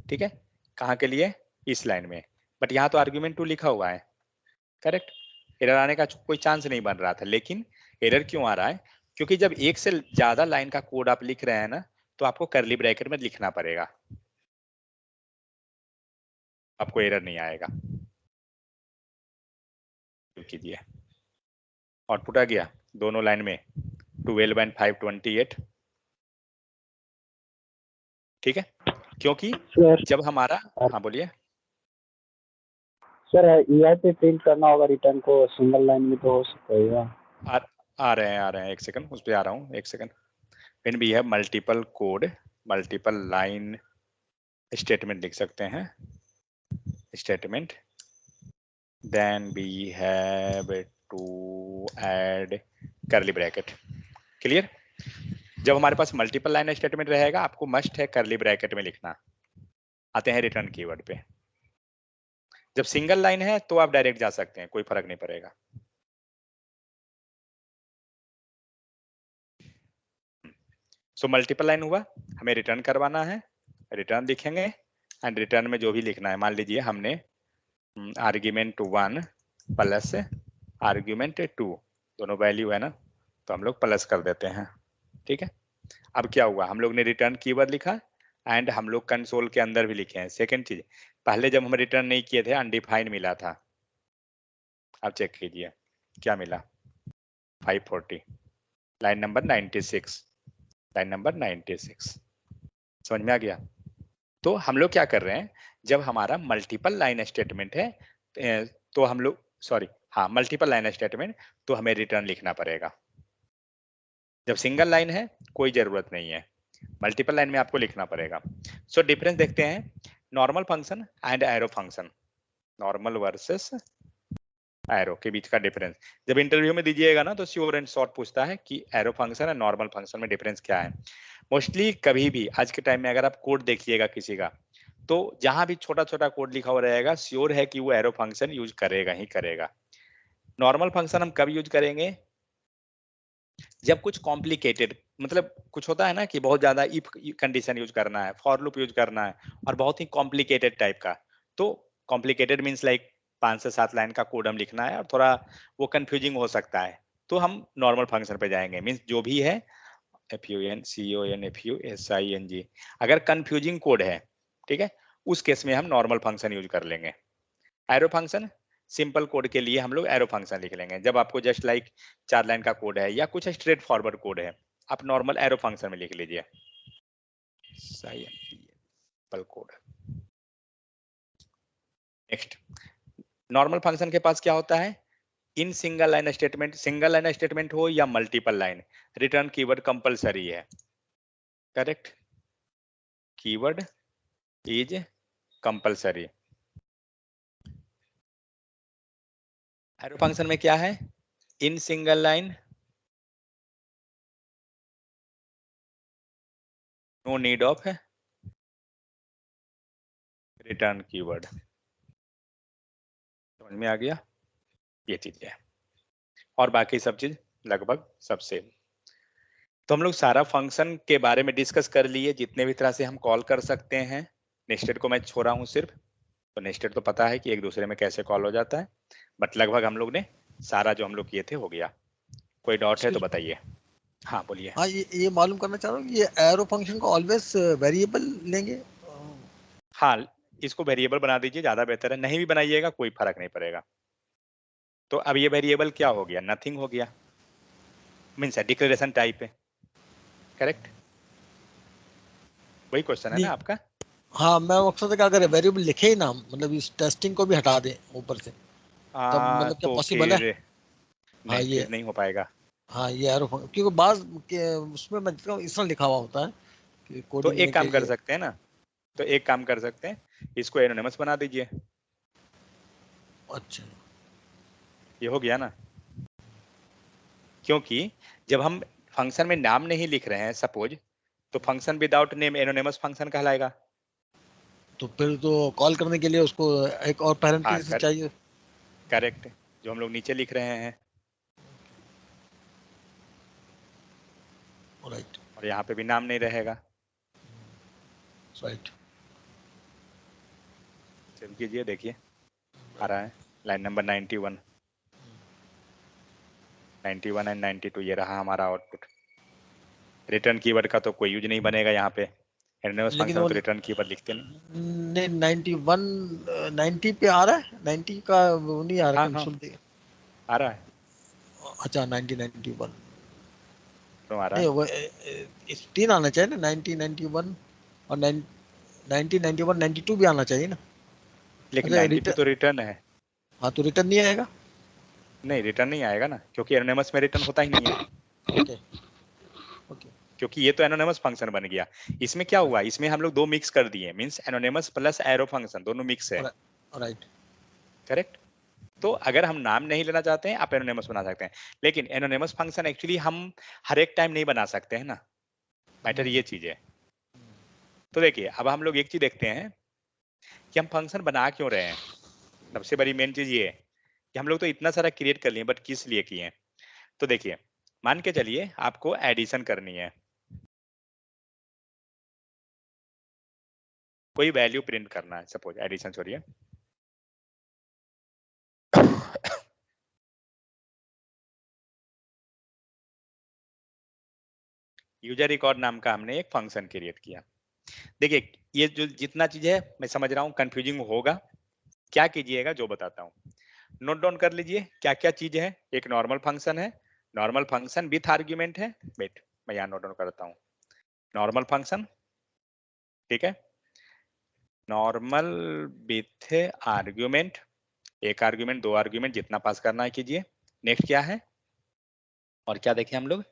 ठीक है। कहाँ के लिए, इस लाइन में। बट यहाँ तो आर्ग्यूमेंट 2 लिखा हुआ है, करेक्ट। एरर आने का कोई चांस नहीं बन रहा था। लेकिन एरर क्यों आ रहा है, क्योंकि जब एक से ज्यादा लाइन का कोड आप लिख रहे हैं ना, तो आपको कर्ली ब्रैकेट में लिखना पड़ेगा, आपको एरर नहीं आएगा। कीजिए, आउटपुट आ गया दोनों लाइन में 12 and 5 28, ठीक है। क्योंकि सर जब हमारा, हाँ बोलिए। सर EI पे प्रिंट करना होगा रिटर्न को, सिंगल लाइन में तो हो सकता है। आ रहे हैं, एक सेकंड उस पर आ रहा हूँ, एक second. When we have multiple code, multiple line statement लिख सकते हैं, statement, then we have to add curly bracket. Clear. जब हमारे पास मल्टीपल लाइन स्टेटमेंट रहेगा, आपको मस्ट है कर्ली ब्रैकेट में लिखना। आते हैं रिटर्न कीवर्ड पे। जब सिंगल लाइन है तो आप डायरेक्ट जा सकते हैं, कोई फर्क नहीं पड़ेगा। सो मल्टीपल लाइन हुआ, हमें रिटर्न करवाना है, रिटर्न लिखेंगे एंड रिटर्न में जो भी लिखना है, मान लीजिए हमने आर्ग्यूमेंट 1 प्लस आर्ग्यूमेंट 2 दोनों वैल्यू है ना, तो हम लोग प्लस कर देते हैं, ठीक है। अब क्या हुआ, हम लोग ने रिटर्न कीवर्ड लिखा एंड हम लोग कंसोल के अंदर भी लिखे हैं। सेकंड चीज, पहले जब हम रिटर्न नहीं किए थे अनडिफाइंड मिला था, अब चेक कीजिए क्या मिला, 540, लाइन नंबर 96, लाइन नंबर 96, समझ में आ गया। तो हम लोग क्या कर रहे हैं, जब हमारा मल्टीपल लाइन स्टेटमेंट है तो हम लोग, सॉरी हाँ, मल्टीपल लाइन स्टेटमेंट तो हमें रिटर्न लिखना पड़ेगा। जब सिंगल लाइन है कोई जरूरत नहीं है, मल्टीपल लाइन में आपको लिखना पड़ेगा। सो डिफरेंस देखते हैं, normal function and arrow function, normal versus arrow के बीच का डिफरेंस। जब इंटरव्यू में दीजिएगा ना तो श्योर एंड शॉर्ट पूछता है कि एरो फंक्शन और नॉर्मल फंक्शन में डिफरेंस क्या है। मोस्टली कभी भी आज के टाइम में अगर आप कोड देखिएगा किसी का, तो जहां भी छोटा छोटा कोड लिखा हुआ रहेगा श्योर है कि वो एरो फंक्शन यूज करेगा ही करेगा। नॉर्मल फंक्शन हम कब यूज करेंगे, जब कुछ कॉम्प्लिकेटेड, मतलब कुछ होता है ना कि बहुत ज्यादा इफ कंडीशन यूज करना है, फॉर लूप यूज करना है और बहुत ही कॉम्प्लिकेटेड टाइप का, तो कॉम्प्लिकेटेड मीन्स लाइक 5 से 7 लाइन का कोड हम लिखना है और थोड़ा वो कंफ्यूजिंग हो सकता है, तो हम नॉर्मल फंक्शन पे जाएंगे। मीन्स जो भी है FUNCONFUSING, अगर कंफ्यूजिंग कोड है, ठीक है, उस केस में हम नॉर्मल फंक्शन यूज कर लेंगे। एरो फंक्शन सिंपल कोड के लिए हम लोग एरो फंक्शन लिख लेंगे। जब आपको जस्ट लाइक 4 लाइन का कोड है या कुछ स्ट्रेट फॉरवर्ड कोड है, आप नॉर्मल एरो फंक्शन में लिख लीजिए। Simple code. Next, normal function के पास क्या होता है, in single line statement, single line statement हो या multiple line, return keyword compulsory है। Correct, keyword is compulsory. Arrow function में क्या है, in single line, no need of return keyword. समझ में आ गया, ये चीज है, और बाकी सब चीज लगभग सब सेम। तो हम लोग सारा फंक्शन के बारे में डिस्कस कर लिए, जितने भी तरह से हम कॉल कर सकते हैं। नेस्टेड को मैं छोड़ा हूं सिर्फ, तो नेस्टेड तो पता है कि एक दूसरे में कैसे कॉल हो जाता है, बट लगभग हम लोग ने सारा जो हम लोग किए थे हो गया। कोई डाउट है तो बताइए। हाँ बोलिए। हाँ, ये मालूम करना चाह रहा हूँ, ये एरो फंक्शन को ऑलवेज वेरिएबल लेंगे? हाँ, इसको वेरिएबल बना दीजिए, ज्यादा बेहतर है। नहीं भी बनाइएगा कोई फर्क नहीं पड़ेगा। तो अब ये वेरिएबल क्या हो गया, नथिंग हो गया, मीन्स डिक्लेरेशन टाइप है। करेक्ट, वही क्वेश्चन है नहीं, ना आपका। हाँ, मैं मकसद है कि अगर वेरिएबल लिखे ही ना, मतलब इस टेस्टिंग को भी हटा दें ऊपर से, तब मतलब क्या तो पॉसिबल है? फिर हाँ नहीं, ये, फिर नहीं हो पाएगा। हाँ ये एरो फंक्शन, क्योंकि बाद के उसमें मैं देखता हूँ इस तरह लिखा हुआ होता है कि कोड तो लिखने एक के काम कर लिए। सकते हैं ना, तो एक काम कर सकते हैं, इसको एनोनिमस बना दीजिए। अच्छा, ये हो गया ना, क्योंकि जब हम फंक्शन में नाम नहीं लिख रहे हैं सपोज, तो function without name anonymous function कहलाएगा। तो फिर तो कॉल करने के लिए उसको एक और हाँ पैरेंथेसिस चाहिए। करेक्ट, जो हम लोग नीचे लिख रहे हैं, राइट, और यहाँ पे भी नाम नहीं रहेगा। राइट। चल कीजिए, देखिए आ रहा है लाइन नंबर 91 एंड 92, ये रहा हमारा आउटपुट। रिटर्न कीवर्ड का तो कोई यूज नहीं बनेगा यहाँ पे, एनोनिमस लेकिन फंक्शन वो तो रिटर्न कीवर्ड लिखते नहीं। नहीं, 91 90 पे आ रहा है, 90 का वो नहीं आ रहा हाँ हाँ, कंसोल पे। आ रहा है, अच्छा, 1991 क्यों आ रहा नहीं, है। वो 16 आना चाहिए ना, 1991 और 1991 92 भी आना चाहिए ना। लेकिन अच्छा 90 पे रिटर्न, तो रिटर्न है। हाँ तो रिटर्न नहीं आएगा। नहीं, रिटर्न नहीं आएगा ना, क्योंकि एनोनिमस में रिटर्न होता ही नहीं है। ओके, ओके, क्योंकि ये तो एनोनिमस फंक्शन बन गया। इसमें क्या हुआ, इसमें हम लोग दो मिक्स कर दिए, means anonymous plus arrow function दोनों मिक्स है। राइट। करेक्ट, तो अगर हम नाम नहीं लेना चाहते हैं, आप एनोनिमस बना सकते हैं, लेकिन एनोनिमस फंक्शन एक्चुअली हम हर एक टाइम नहीं बना सकते हैं ना, मैटर ये चीज है। तो देखिए, अब हम लोग एक चीज देखते हैं कि हम फंक्शन बना क्यों रहे हैं। सबसे बड़ी मेन चीज ये है कि हम लोग तो इतना सारा क्रिएट कर लिए, बट किस लिए किए हैं। तो देखिए, मान के चलिए आपको एडिशन करनी है, कोई वैल्यू प्रिंट करना है, सपोज एडिशन, छोड़िए यूजर रिकॉर्ड नाम का हमने एक फंक्शन क्रिएट किया। देखिए, ये जो जितना चीज है मैं समझ रहा हूँ कंफ्यूजिंग होगा, क्या कीजिएगा जो बताता हूँ, नोट डाउन कर लीजिए क्या क्या चीज है। एक नॉर्मल फंक्शन है, नॉर्मल फंक्शन विथ आर्ग्यूमेंट है। वेट, मैं यहाँ नोट डाउन करता हूँ। नॉर्मल फंक्शन, ठीक है, नॉर्मल विथ आर्ग्यूमेंट, एक आर्ग्यूमेंट, दो आर्ग्यूमेंट, जितना पास करना है कीजिए। नेक्स्ट क्या है, और क्या देखें हम लोग,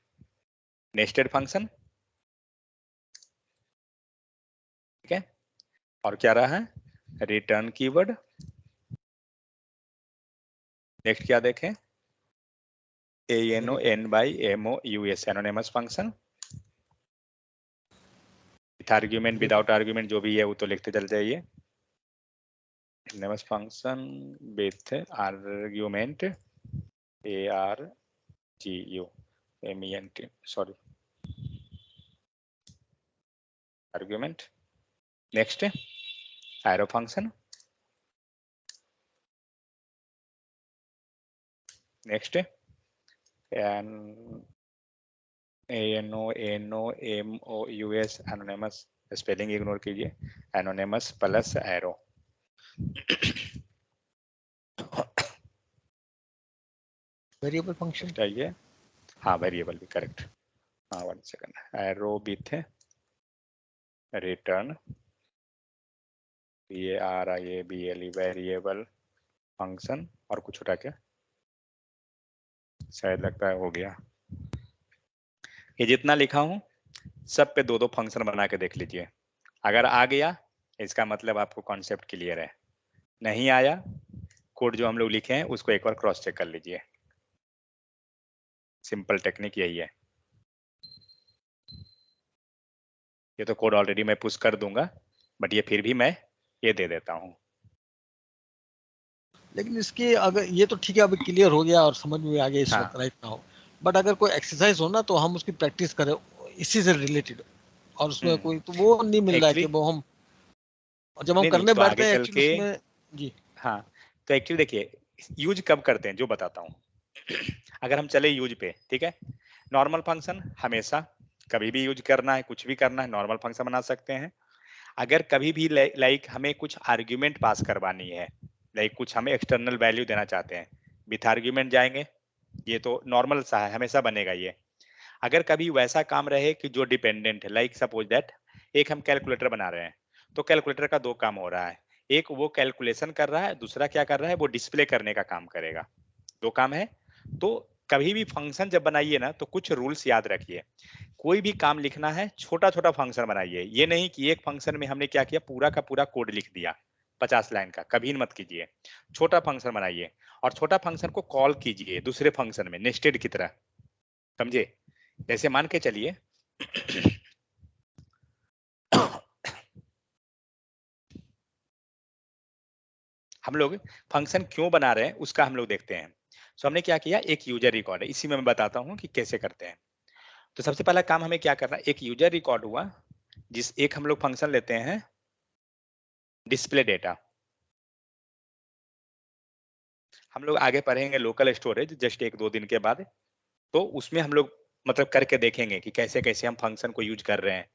नेस्टेड फंक्शन, ठीक है, और क्या रहा है, रिटर्न कीवर्ड। नेक्स्ट क्या देखें, ANON/MOUS anonymous function. With argument, without argument, जो भी है वो तो लिखते चल जाइए। Anonymous function with argument ARGUMENT, sorry, argument. Next arrow function. Next ANONOMOUS anonymous, spelling ignore कीजिए, anonymous plus arrow. Variable function चाहिए, हाँ वेरिएबल भी करेक्ट। हाँ 1 second, arrow with return VARIABLE variable function, और कुछ छोटा क्या, शायद लगता है हो गया। ये जितना लिखा हूं सब पे 2-2 फंक्शन बना के देख लीजिए। अगर आ गया इसका मतलब आपको कॉन्सेप्ट क्लियर है, नहीं आया कोड जो हम लोग लिखे हैं उसको एक बार क्रॉस चेक कर लीजिए। सिंपल टेक्निक यही है। ये तो कोड ऑलरेडी मैं पुश कर दूंगा, बट ये फिर भी मैं ये दे देता हूँ। लेकिन इसके अगर ये तो ठीक है, अभी क्लियर हो गया और समझ में आ गया इस हाँ। वक्त राइट ना हो, बट अगर कोई एक्सरसाइज हो ना तो हम उसकी प्रैक्टिस करें इसी से रिलेटेड, और उसमें कोई तो वो नहीं मिल रहा है कि वो हम, और जब हम नहीं करने तो बैठते आगे हैं चल एक्चुअली के, उसमें। जी हाँ तो एक्चुअली देखिए यूज कब करते हैं जो बताता हूँ। अगर हम चले यूज पे, ठीक है, नॉर्मल फंक्शन हमेशा कभी भी यूज करना है, कुछ भी करना है नॉर्मल फंक्शन बना सकते हैं। अगर कभी भी लाइक हमें कुछ आर्ग्यूमेंट पास करवानी है, लाइक कुछ हमें एक्सटर्नल वैल्यू देना चाहते हैं, विथ आर्ग्यूमेंट जाएंगे, ये तो नॉर्मल सा है, हमेशा बनेगा ये। अगर कभी वैसा काम रहे कि जो डिपेंडेंट है, लाइक सपोज दैट एक हम कैलकुलेटर बना रहे हैं, तो कैलकुलेटर का 2 काम हो रहा है, एक वो कैलकुलेशन कर रहा है, दूसरा क्या कर रहा है, वो डिस्प्ले करने का काम करेगा। 2 काम है। तो कभी भी फंक्शन जब बनाइए ना तो कुछ रूल्स याद रखिए। कोई भी काम लिखना है छोटा छोटा फंक्शन बनाइए, ये नहीं कि एक फंक्शन में हमने क्या किया पूरा का पूरा कोड लिख दिया 50 लाइन का, कभी मत कीजिए। छोटा फंक्शन बनाइए और छोटा फंक्शन को कॉल कीजिए दूसरे फंक्शन में नेस्टेड की तरह, समझे। जैसे मान के चलिए हम लोग फंक्शन क्यों बना रहे हैं उसका हम लोग देखते हैं। सो हमने क्या किया, एक यूजर रिकॉर्ड है, इसी में मैं बताता हूं कि कैसे करते हैं। तो सबसे पहला काम हमें क्या करना है, एक यूजर रिकॉर्ड हुआ, जिस एक हम लोग फंक्शन लेते हैं डिस्प्ले डेटा। हम लोग आगे पढ़ेंगे लोकल स्टोरेज जस्ट 1-2 दिन के बाद, तो उसमें हम लोग मतलब करके देखेंगे कि कैसे कैसे हम फंक्शन को यूज कर रहे हैं।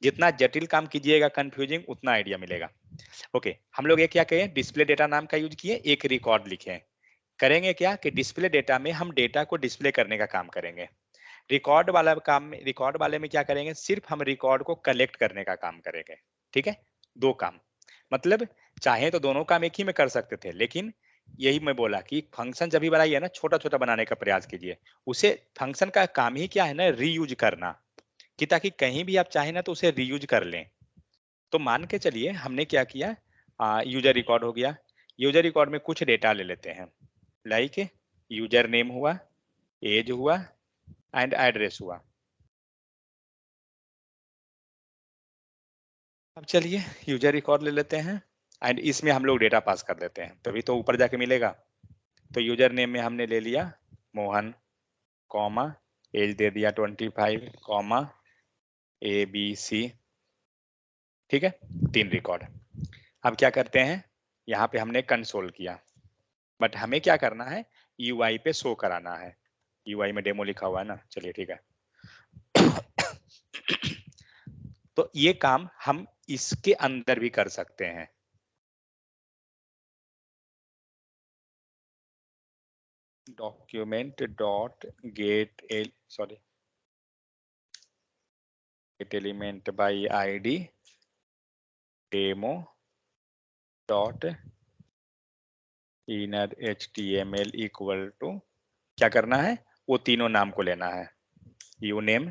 जितना जटिल काम कीजिएगा कंफ्यूजिंग उतना आइडिया मिलेगा। ओके, हम लोग ये क्या कहें, डिस्प्ले डेटा नाम का यूज किए, एक रिकॉर्ड लिखे। करेंगे क्या कि डिस्प्ले डेटा में हम डेटा को डिस्प्ले करने का काम करेंगे। रिकॉर्ड वाला काम में, रिकॉर्ड वाले में क्या करेंगे, सिर्फ हम रिकॉर्ड को कलेक्ट करने का काम करेंगे। ठीक है, 2 काम, मतलब चाहे तो दोनों काम एक ही में कर सकते थे, लेकिन यही मैं बोला कि फंक्शन जब भी बनाइए ना छोटा छोटा बनाने का प्रयास कीजिए। उसे फंक्शन का काम ही क्या है ना, रीयूज करना, कि ताकि कहीं भी आप चाहें ना तो उसे रीयूज कर लें। तो मान के चलिए हमने क्या किया, यूजर रिकॉर्ड हो गया। यूजर रिकॉर्ड में कुछ डेटा ले लेते हैं, लाइक यूजर नेम हुआ, एज हुआ एंड एड्रेस हुआ। अब चलिए यूजर रिकॉर्ड ले लेते हैं एंड इसमें हम लोग डेटा पास कर देते हैं, तभी तो ऊपर जाके मिलेगा। तो यूजर नेम में हमने ले लिया मोहन, कॉमा, एज दे दिया 25, कॉमा ABC। ठीक है, 3 रिकॉर्ड। अब क्या करते हैं, यहाँ पे हमने कंसोल किया, बट हमें क्या करना है, UI पे शो कराना है। UI में डेमो लिखा हुआ है ना, चलिए ठीक है। तो ये काम हम इसके अंदर भी कर सकते हैं। Document dot get sorry get element by ID demo dot inner HTML equal to, क्या करना है, वो तीनों नाम को लेना है। यू नेम,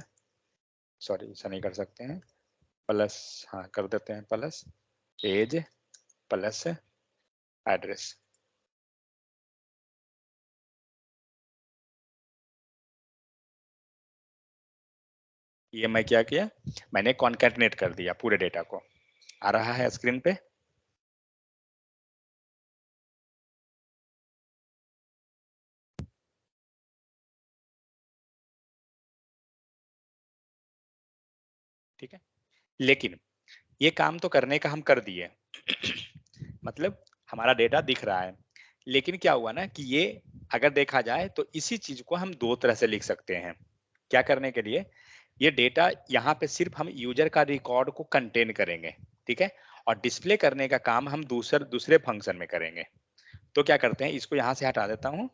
सॉरी ऐसा नहीं कर सकते हैं, प्लस, हाँ कर देते हैं प्लस, एज प्लस एड्रेस। ये मैं क्या किया, मैंने कॉन्कैटिनेट कर दिया पूरे डेटा को। आ रहा है स्क्रीन पे? ठीक है, लेकिन ये काम तो करने का हम कर दिए मतलब हमारा डेटा दिख रहा है, लेकिन क्या हुआ ना कि ये अगर देखा जाए तो इसी चीज को हम दो तरह से लिख सकते हैं। क्या करने के लिए, ये डेटा यहाँ पे सिर्फ हम यूजर का रिकॉर्ड को कंटेन करेंगे, ठीक है, और डिस्प्ले करने का काम हम दूसरे फंक्शन में करेंगे। तो क्या करते हैं, इसको यहाँ से हटा देता हूँ,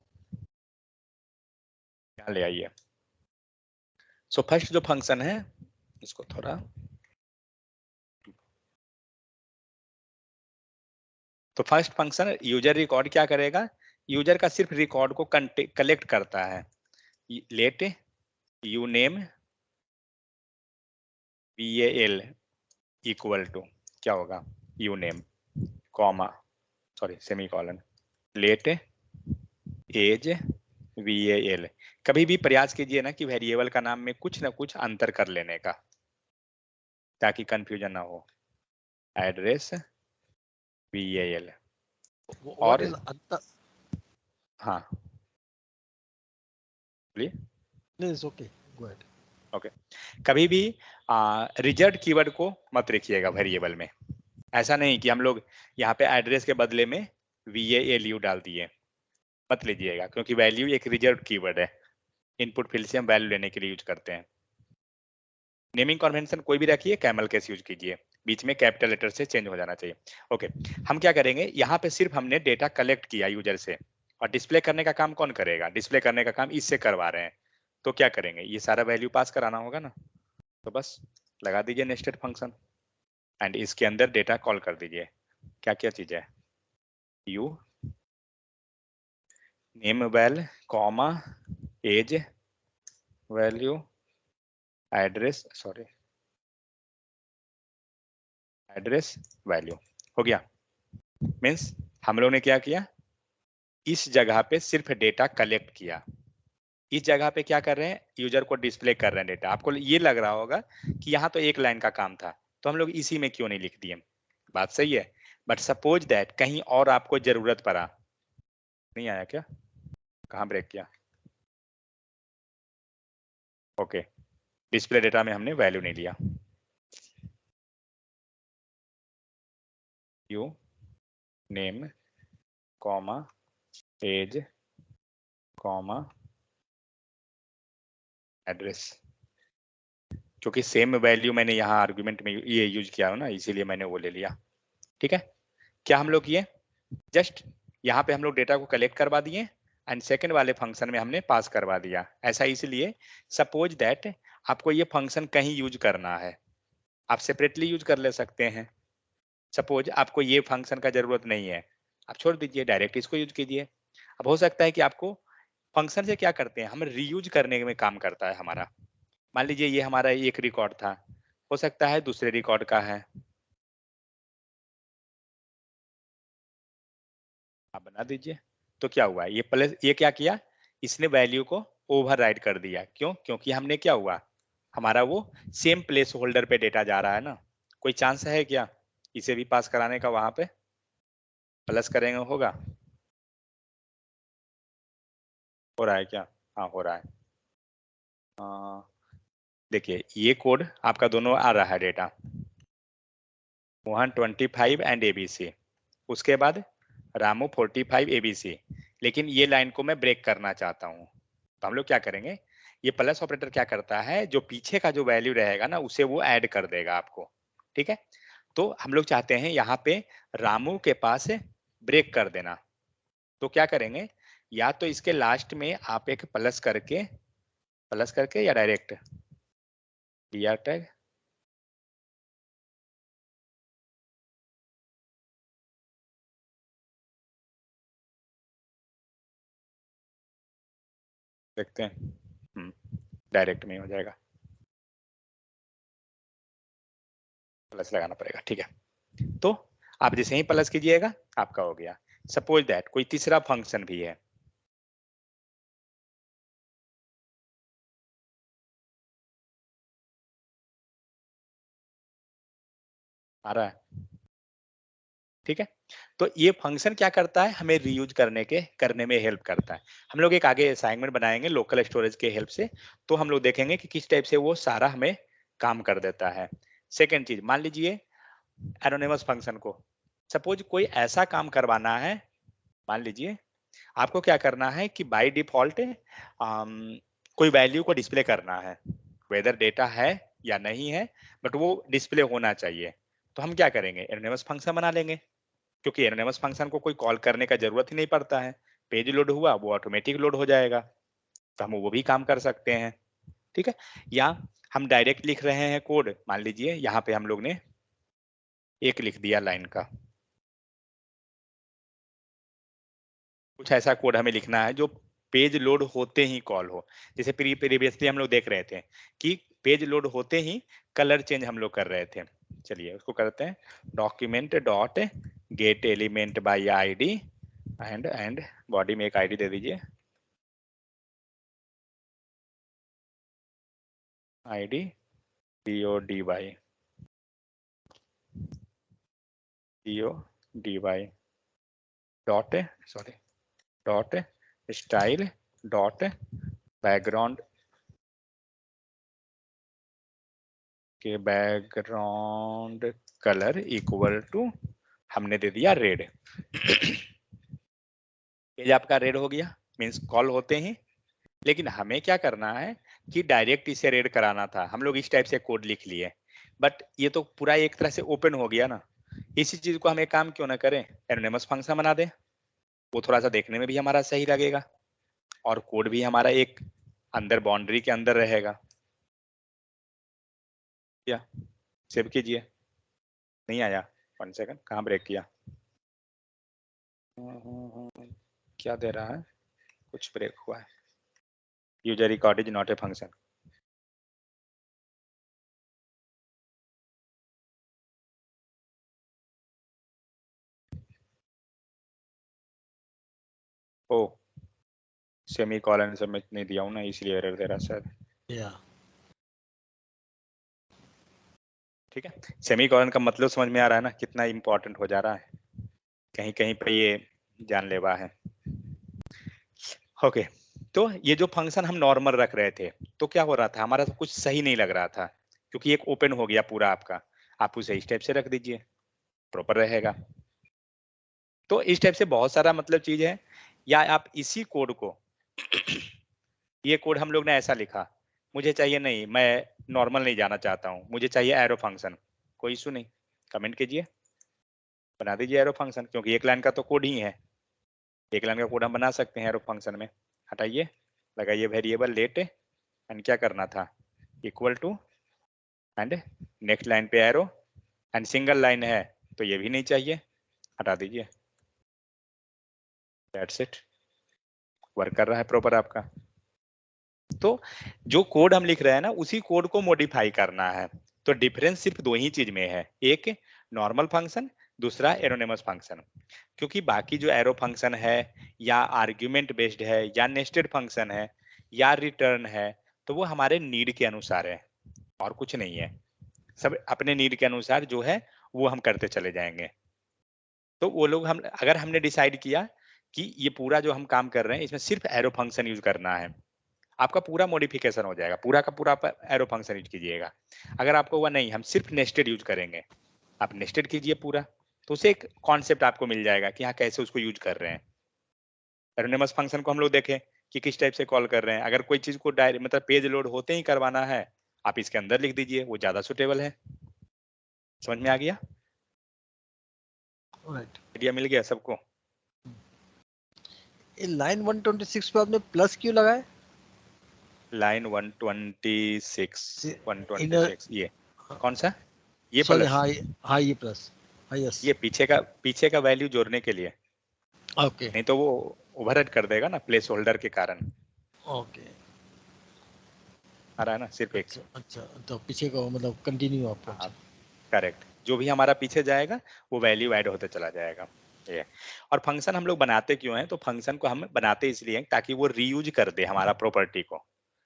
यहाँ ले आइए। सो फर्स्ट जो फंक्शन है, इसको थोड़ा, तो फर्स्ट फंक्शन यूजर रिकॉर्ड क्या करेगा, यूजर का सिर्फ रिकॉर्ड को कलेक्ट करता है। Let U name val equal to क्या होगा, U name comma sorry semicolon let age val। कभी भी प्रयास कीजिए ना कि वेरिएबल का नाम में कुछ ना कुछ अंतर कर लेने का, ताकि कंफ्यूजन ना हो। एड्रेस val व्हाट और इज अंतर? हाँ बोलिए। नहीं, it's okay, go ahead. Okay, कभी भी रिजल्ट कीवर्ड को मत लिखिएगा वेरिएबल में। ऐसा नहीं कि हम लोग यहाँ पे एड्रेस के बदले में valu डाल दिए, मत लीजिएगा, क्योंकि वैल्यू एक रिजर्व कीवर्ड है, इनपुट फील्ड से हम वैल्यू लेने के लिए यूज करते हैं। नेमिंग कन्वेंशन कोई भी रखिए, कैमल केस यूज कीजिए, बीच में कैपिटल लेटर से चेंज हो जाना चाहिए। ओके, हम क्या करेंगे, यहाँ पे सिर्फ हमने डेटा कलेक्ट किया यूजर से, और डिस्प्ले करने का काम कौन करेगा, डिस्प्ले करने का काम इससे करवा रहे हैं। तो क्या करेंगे, ये सारा वैल्यू पास कराना होगा ना, तो बस लगा दीजिए नेस्टेड फंक्शन एंड इसके अंदर डेटा कॉल कर दीजिए। क्या क्या चीज है, U name val comma age value address sorry address value. हो गया, मीन्स हम लोग ने क्या किया, इस जगह पे सिर्फ डेटा कलेक्ट किया, इस जगह पे क्या कर रहे हैं, यूजर को डिस्प्ले कर रहे हैं डेटा। आपको ये लग रहा होगा कि यहाँ तो एक लाइन का काम था, तो हम लोग इसी में क्यों नहीं लिख दिए, बात सही है। बट सपोज दैट कहीं और आपको जरूरत पड़ा, नहीं आया क्या, कहाँ ब्रेक किया, ओके, डिस्प्ले डेटा में हमने वैल्यू नहीं लिया, U name comma age comma address, क्योंकि सेम वैल्यू मैंने यहाँ आर्गुमेंट में ये यूज किया हो ना, इसीलिए मैंने वो ले लिया। ठीक है, क्या हम लोग किए, जस्ट यहाँ पे हम लोग डेटा को कलेक्ट करवा दिए एंड सेकंड वाले फंक्शन में हमने पास करवा दिया। ऐसा इसलिए, सपोज दैट आपको ये फंक्शन कहीं यूज करना है, आप सेपरेटली यूज कर ले सकते हैं। सपोज आपको ये फंक्शन का जरूरत नहीं है, आप छोड़ दीजिए, डायरेक्ट इसको यूज कीजिए। अब हो सकता है कि आपको फंक्शन से क्या करते हैं, हम रीयूज करने में काम करता है हमारा। मान लीजिए ये हमारा एक रिकॉर्ड था, हो सकता है दूसरे रिकॉर्ड का है, आप बना दीजिए। तो क्या हुआ, ये प्लस ये क्या किया, इसने वैल्यू को ओवरराइड कर दिया। क्यों, क्योंकि हमने क्या हुआ, हमारा वो सेम प्लेस होल्डर पे डेटा जा रहा है ना। कोई चांस है क्या इसे भी पास कराने का, वहां पे प्लस करेंगे होगा, हो रहा है क्या, हाँ हो रहा है। देखिए ये कोड आपका दोनों आ रहा है डेटा, मोहन 25 एंड एबीसी, उसके बाद रामू 45 एबीसी। लेकिन ये लाइन को मैं ब्रेक करना चाहता हूँ, तो हम लोग क्या करेंगे, ये प्लस ऑपरेटर क्या करता है, जो पीछे का जो वैल्यू रहेगा ना उसे वो ऐड कर देगा आपको। ठीक है, तो हम लोग चाहते हैं यहाँ पे रामू के पास ब्रेक कर देना। तो क्या करेंगे, या तो इसके लास्ट में आप एक प्लस करके या डायरेक्ट br टैग, देखते हैं, डायरेक्ट में हो जाएगा, प्लस लगाना पड़ेगा। ठीक है, तो आप जैसे ही प्लस कीजिएगा आपका हो गया। सपोज दैट कोई तीसरा फंक्शन भी है, आ रहा है, ठीक है। तो ये फंक्शन क्या करता है, हमें रीयूज करने में हेल्प करता है। हम लोग एक आगे असाइनमेंट बनाएंगे लोकल स्टोरेज के हेल्प से, तो हम लोग देखेंगे कि किस टाइप से वो सारा हमें काम कर देता है। सेकेंड चीज, मान लीजिए एनोनिमस फंक्शन को सपोज कोई ऐसा काम करवाना है, मान लीजिए आपको क्या करना है कि बाय डिफॉल्ट कोई वैल्यू को डिस्प्ले करना है, वेदर डेटा है या नहीं है, बट वो डिस्प्ले होना चाहिए। तो हम क्या करेंगे, एनोनिमस फंक्शन बना लेंगे, क्योंकि एनोनिमस फंक्शन को कोई कॉल करने का जरूरत ही नहीं पड़ता है। पेज लोड हुआ वो ऑटोमेटिक लोड हो जाएगा, तो हम वो भी काम कर सकते हैं, ठीक है। या हम डायरेक्ट लिख रहे हैं कोड, मान लीजिए यहाँ पे हम लोग ने एक लिख दिया लाइन का, कुछ ऐसा कोड हमें लिखना है जो पेज लोड होते ही कॉल हो। जैसे प्रीवियसली हम लोग देख रहे थे कि पेज लोड होते ही कलर चेंज हम लोग कर रहे थे। चलिए उसको करते हैं, document dot gate element by ID and body में एक आईडी दे दीजिए, ID DODY dot dot style dot background के बैकग्राउंड कलर इक्वल टू हमने दे दिया रेड। पेज आपका रेड हो गया, मीन्स कॉल होते ही। लेकिन हमें क्या करना है कि डायरेक्ट इसे रेड कराना था, हम लोग इस टाइप से कोड लिख लिए, बट ये तो पूरा एक तरह से ओपन हो गया ना। इसी चीज को हम एक काम क्यों ना करें, एनोनिमस फंक्शन बना दें, वो थोड़ा सा देखने में भी हमारा सही लगेगा और कोड भी हमारा एक अंदर बाउंड्री के अंदर रहेगा। या सेव कीजिए, नहीं आया, 1 सेकंड, कहाँ ब्रेक किया, क्या दे रहा है, कुछ ब्रेक हुआ है, user record is not a function. Oh semicolon submit नहीं दिया हूं ना, इसलिए एरर दे रहा शायद। ठीक है, सेमी कॉलन का मतलब समझ में आ रहा है ना, कितना इंपॉर्टेंट हो जा रहा है, कहीं कहीं पे ये जानलेवा है। ओके, तो ये जो फंक्शन हम नॉर्मल रख रहे थे, तो क्या हो रहा था, हमारा कुछ सही नहीं लग रहा था, क्योंकि एक ओपन हो गया पूरा आपका। आप उसे इस टाइप से रख दीजिए, प्रॉपर रहेगा। तो इस टाइप से बहुत सारा मतलब चीज है। या आप इसी कोड को ये कोड हम लोग ने ऐसा लिखा, मुझे चाहिए नहीं, मैं नॉर्मल नहीं जाना चाहता हूँ, मुझे चाहिए एरो फंक्शन, कोई इशू नहीं, कमेंट कीजिए, बना दीजिए एरो फंक्शन, क्योंकि एक लाइन का तो कोड ही है, एक लाइन का कोड हम बना सकते हैं एरो फंक्शन में। हटाइए, लगाइए वेरिएबल लेट, एंड क्या करना था, equal to, and next line पे एरो, एंड सिंगल लाइन है तो ये भी नहीं चाहिए, हटा दीजिए, दैट्स इट, वर्क कर रहा है प्रॉपर आपका। तो जो कोड हम लिख रहे हैं ना, उसी कोड को मॉडिफाई करना है। तो डिफरेंस सिर्फ दो ही चीज में है, एक नॉर्मल फंक्शन, दूसरा एरोनिमस फंक्शन। क्योंकि बाकी जो एरो फंक्शन है या आर्ग्यूमेंट बेस्ड है या नेस्टेड फंक्शन है या रिटर्न है, तो वो हमारे नीड के अनुसार है और कुछ नहीं है। सब अपने नीड के अनुसार जो है वो हम करते चले जाएंगे। तो वो लोग हम अगर हमने डिसाइड किया कि ये पूरा जो हम काम कर रहे हैं इसमें सिर्फ एरो फंक्शन यूज करना है, आपका पूरा मॉडिफिकेशन हो जाएगा, पूरा का पूरा आप एरो फंक्शन यूज कीजिएगा। अगर आपको हुआ नहीं हम सिर्फ नेस्टेड यूज करेंगे, आप नेस्टेड कीजिए पूरा, तो उसे एक कॉन्सेप्ट आपको मिल जाएगा कि हाँ कैसे उसको यूज कर रहे हैं। एरोनिमस फंक्शन को हम लोग देखें कि किस टाइप से कॉल कर रहे हैं। अगर कोई चीज को डायरेक्ट मतलब पेज लोड होते ही करवाना है, आप इसके अंदर लिख दीजिए, वो ज्यादा सुटेबल है। समझ में आ गया, राइट। आइडिया मिल गया सबको। ये लाइन 126 पे आपने प्लस क्यों लगाया? लाइन 126 ये कौन सा, ये सॉरी, प्लस, हाँ ये प्लस, हाँ यस, ये पीछे का वैल्यू जोड़ने के लिए, ओके नहीं तो वो ओवरराइड कर देगा ना प्लेस होल्डर के कारण। ओके, आ रहा है ना, सिर्फ एक। अच्छा अच्छा, तो पीछे का मतलब कंटिन्यू आपको, हाँ अच्छा करेक्ट, जो भी हमारा पीछे जाएगा वो वैल्यू ऐड होते चला जाएगा। ये और फंक्शन हम लोग बनाते क्यों हैं? तो फंक्शन को हम बनाते इसलिए हैं ताकि वो रीयूज कर दे हमारा प्रॉपर्टी को।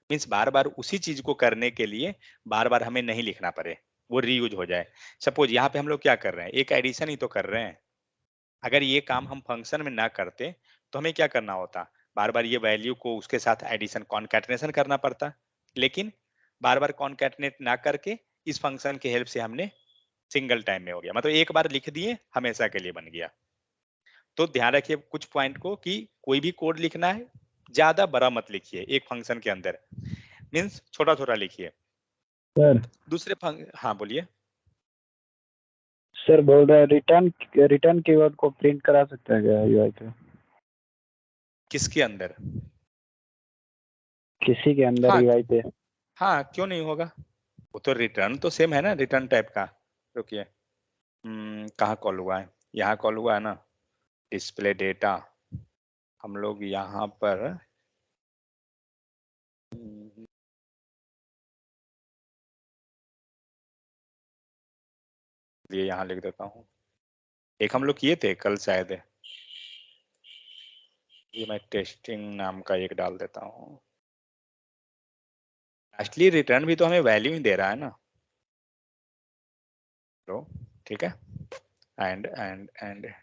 मीन्स बार बार उसी चीज को करने के लिए बार बार हमें नहीं लिखना पड़े, वो रीयूज हो जाए। सपोज यहाँ पे हम लोग क्या कर रहे हैं, एक एडिशन ही तो कर रहे हैं। अगर ये काम हम फंक्शन में ना करते तो हमें क्या करना होता, बार बार ये वैल्यू को उसके साथ एडिशन कॉन्कैटिनेशन करना पड़ता। लेकिन बार बार कॉन्कैटिनेट ना करके इस फंक्शन की हेल्प से हमने सिंगल टाइम में हो गया, मतलब एक बार लिख दिए हमेशा के लिए बन गया। तो ध्यान रखिए कुछ पॉइंट को कि कोई भी कोड लिखना है ज्यादा बड़ा मत लिखिए एक फंक्शन के अंदर, मीन्स छोटा छोटा लिखिए। सर दूसरे हाँ बोलिए। सर बोल रहा है रिटर्न रिटर्न कीवर्ड को प्रिंट करा सकता है क्या यूआई पे? किसके अंदर? किसी के अंदर हाँ यूआई पे? हाँ, क्यों नहीं होगा, वो तो रिटर्न तो सेम है ना, रिटर्न टाइप का। रुकिए, कहाँ कॉल हुआ है, यहाँ कॉल हुआ है ना, डिस्प्ले डेटा। हम लोग यहाँ पर ये यहाँ लिख देता हूँ। एक हम लोग किए थे कल शायद, ये मैं टेस्टिंग नाम का एक डाल देता हूँ। लास्टली रिटर्न भी तो हमें वैल्यू ही दे रहा है ना, तो ठीक है। एंड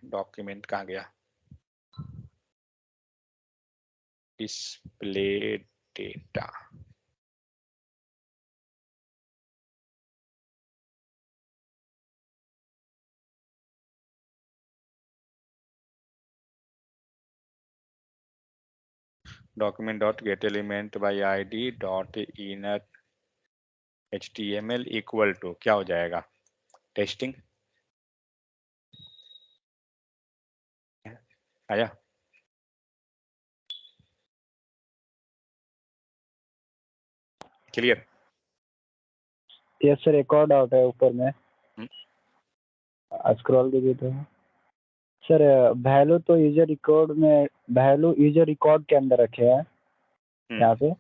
डॉक्यूमेंट कहाँ गया, display data. document dot get element by id dot inner html equal to क्या हो जाएगा, टेस्टिंग। आया? क्लियर? यस सर, एक और डाउट है ऊपर में, स्क्रॉल कीजिए तो। सर वैल्यू तो यूजर रिकॉर्ड में, वैल्यू यूजर रिकॉर्ड के अंदर रखे हैं यहाँ पे,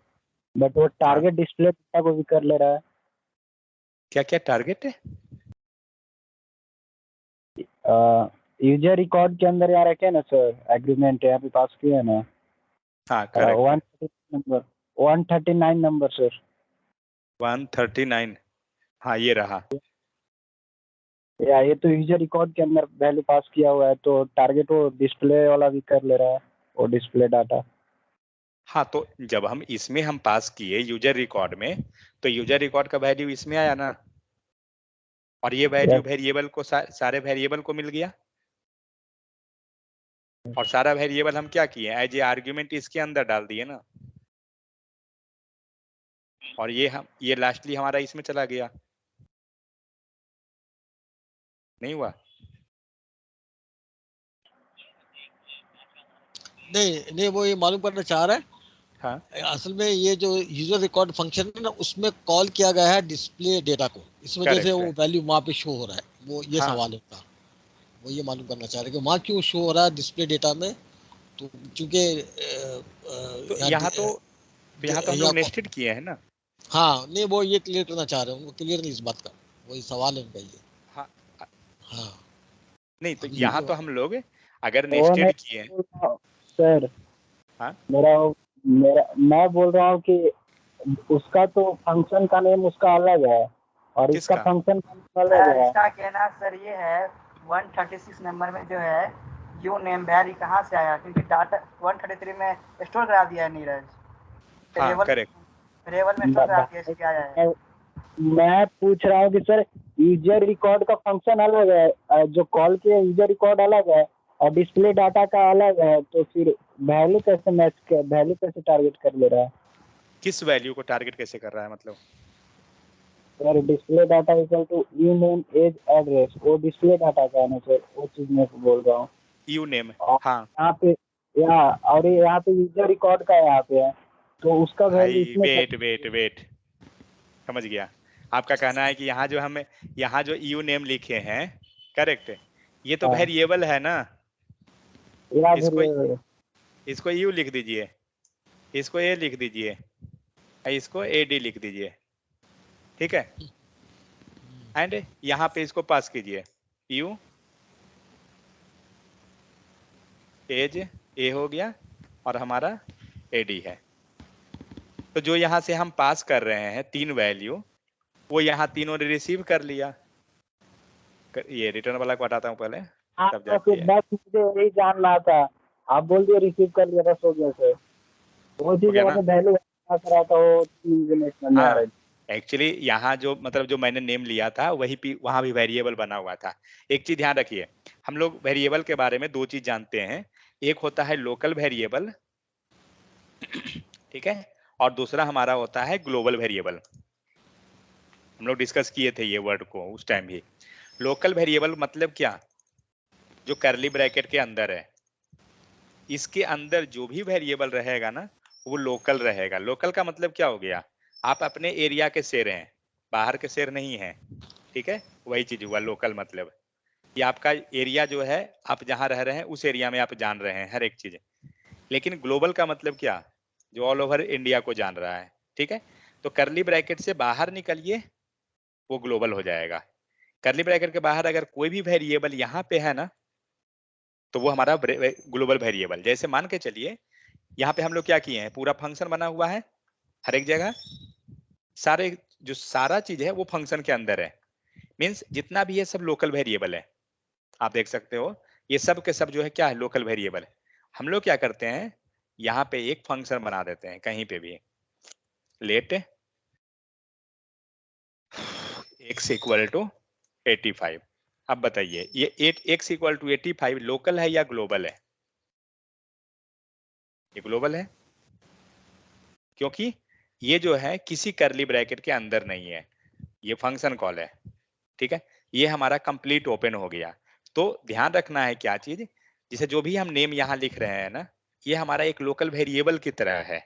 बट वो टारगेट डिस्प्ले डेटा को भी कर ले रहा है। क्या क्या टारगेट है? यूजर रिकॉर्ड के अंदर यहाँ रखे हैं ना सर, एग्रीमेंट यहाँ पे पास किए है ना। हाँ करेक्ट। 139 number sir. 139, हाँ ये रहा। या ये तो यूजर रिकॉर्ड के अंदर वैल्यू पास किया हुआ है, तो टारगेट वो डिस्प्ले वाला भी कर ले रहा है, वो डिस्प्ले डाटा। हाँ तो जब हम इसमें हम पास किए यूजर रिकॉर्ड में, तो यूजर रिकॉर्ड का वैल्यू इसमें आया ना, और ये वैल्यू वेरिएबल को सारे वेरिएबल को मिल गया, और सारा वेरिएबल हम क्या किए, एज ए आर्ग्यूमेंट इसके अंदर डाल दिए ना, और ये लास्टली हमारा इसमें चला गया। नहीं हुआ? नहीं वो ये मालूम करना चाह रहा है, हाँ असल में ये जो यूजर रिकॉर्ड फंक्शन है ना, उसमें कॉल किया गया है डिस्प्ले डेटा को, इस वजह से वो वैल्यू वहाँ पे शो हो रहा है। वो ये सवाल है उनका, वो ये मालूम करना चाह रहे हैं कि वहाँ क्यों शो हो रहा है डिस्प्ले डेटा में। तो चूंकि यहाँ तो हम लोग नेस्टेड किए हैं ना। हाँ नहीं वो ये क्लियर करना चाह रहे हैं, वो क्लियर नहीं इस बात का, वही सवाल है उनका ये। हाँ हाँ नहीं तो यहाँ तो हम लोग अगर वो नेस्टेड नहीं किए बोल रहा हूँ सर, हाँ मेरा मेरा मैं बोल रहा हूँ कि उसका तो फंक्शन का नेम उसका अलग है और इसका किसका? फंक्शन का नेम अलग है। इसका कहना सर ये है 136 नंबर में जो है यू नेम वैरी कहाँ से आया, क्योंकि डाटा 133 में स्टोर करा दिया है नीरज। हाँ करेक्ट। वेरिएबल में स्टोर करा दिया, इसलिए आया है। मैं पूछ रहा हूँ कि सर यूजर रिकॉर्ड का फंक्शन अलग है, जो कॉल किया यूजर रिकॉर्ड अलग है और डिस्प्ले डाटा का अलग है, तो फिर वैल्यू कैसे मैच, वैल्यू कैसे टारगेट कर ले रहा है? किस वैल्यू को टारगेट कैसे कर रहा है मतलब? Sir display data equal to U name age address, वो डिस्प्ले डाटा का है ना सर, वो चीज मैं बोल रहा हूँ। यू नेम, और हाँ यहाँ पे और यहाँ पे यूजर रिकॉर्ड का यहाँ पे है, तो उसका वैल्यू भाई इसमें वेट, समझ गया। आपका कहना है कि यहाँ जो यू नेम लिखे हैं, करेक्ट, ये तो वेरिएबल है ना, इसको यू लिख दीजिए, इसको ए लिख दीजिए, इसको एडी लिख दीजिए, ठीक है। एंड यहाँ पे इसको पास कीजिए, यू एज ए हो गया और हमारा एडी है। तो जो यहाँ से हम पास कर रहे हैं 3 वैल्यू, वो यहाँ तीनों ने रिसीव कर लिया। ये रिटर्न वाला को हटाता हूँ पहले, हाँ तब तो फिर जाके बस मुझे यही जानना था, आप बोल दिए रिसीव कर लिया, बस हो गया सर। वो चीज गया ना? मैंने वैल्यू करा था वो चीज नहीं समझ में आ रही। एक्चुअली यहाँ जो मतलब जो मैंने नेम लिया था वही वहां भी वेरिएबल बना हुआ था। एक चीज ध्यान रखिए, हम लोग वेरिएबल के बारे में 2 चीज जानते हैं, एक होता है लोकल वेरिएबल, ठीक है, और दूसरा हमारा होता है ग्लोबल वेरिएबल। हम लोग डिस्कस किए थे ये वर्ड को उस टाइम भी। लोकल वेरिएबल मतलब क्या, जो करली ब्रैकेट के अंदर है, इसके अंदर जो भी वेरिएबल रहेगा ना वो लोकल रहेगा। लोकल का मतलब क्या हो गया, आप अपने एरिया के शेर हैं, बाहर के शेर नहीं हैं, ठीक है, वही चीज हुआ लोकल मतलब। ये आपका एरिया जो है, आप जहां रह रहे हैं उस एरिया में आप जान रहे हैं हर एक चीज। लेकिन ग्लोबल का मतलब क्या, जो ऑल ओवर इंडिया को जान रहा है, ठीक है। तो करली ब्रैकेट से बाहर निकलिए, वो ग्लोबल हो जाएगा। करली ब्रैकेट के बाहर अगर कोई भी वेरिएबल यहाँ पे है ना, तो वो हमारा ग्लोबल वेरिएबल। जैसे मान के चलिए यहाँ पे हम लोग क्या किए हैं, पूरा फंक्शन बना हुआ है, हर एक जगह सारे जो सारा चीज है वो फंक्शन के अंदर है। मीन्स जितना भी है सब लोकल वेरिएबल है। आप देख सकते हो ये सब के सब जो है क्या है, लोकल वेरिएबल है। हम लोग क्या करते हैं, यहाँ पे एक फंक्शन बना देते हैं कहीं पे भी, लेट x इक्वल टू 85। अब बताइए ये 8x इक्वल टू 85 लोकल है या ग्लोबल है? ये ग्लोबल है, क्योंकि ये जो है किसी करली ब्रैकेट के अंदर नहीं है, ये फंक्शन कॉल है, ठीक है। ये हमारा कंप्लीट ओपन हो गया। तो ध्यान रखना है क्या चीज, जिसे जो भी हम नेम यहाँ लिख रहे हैं ना, ये हमारा एक लोकल वेरिएबल की तरह है।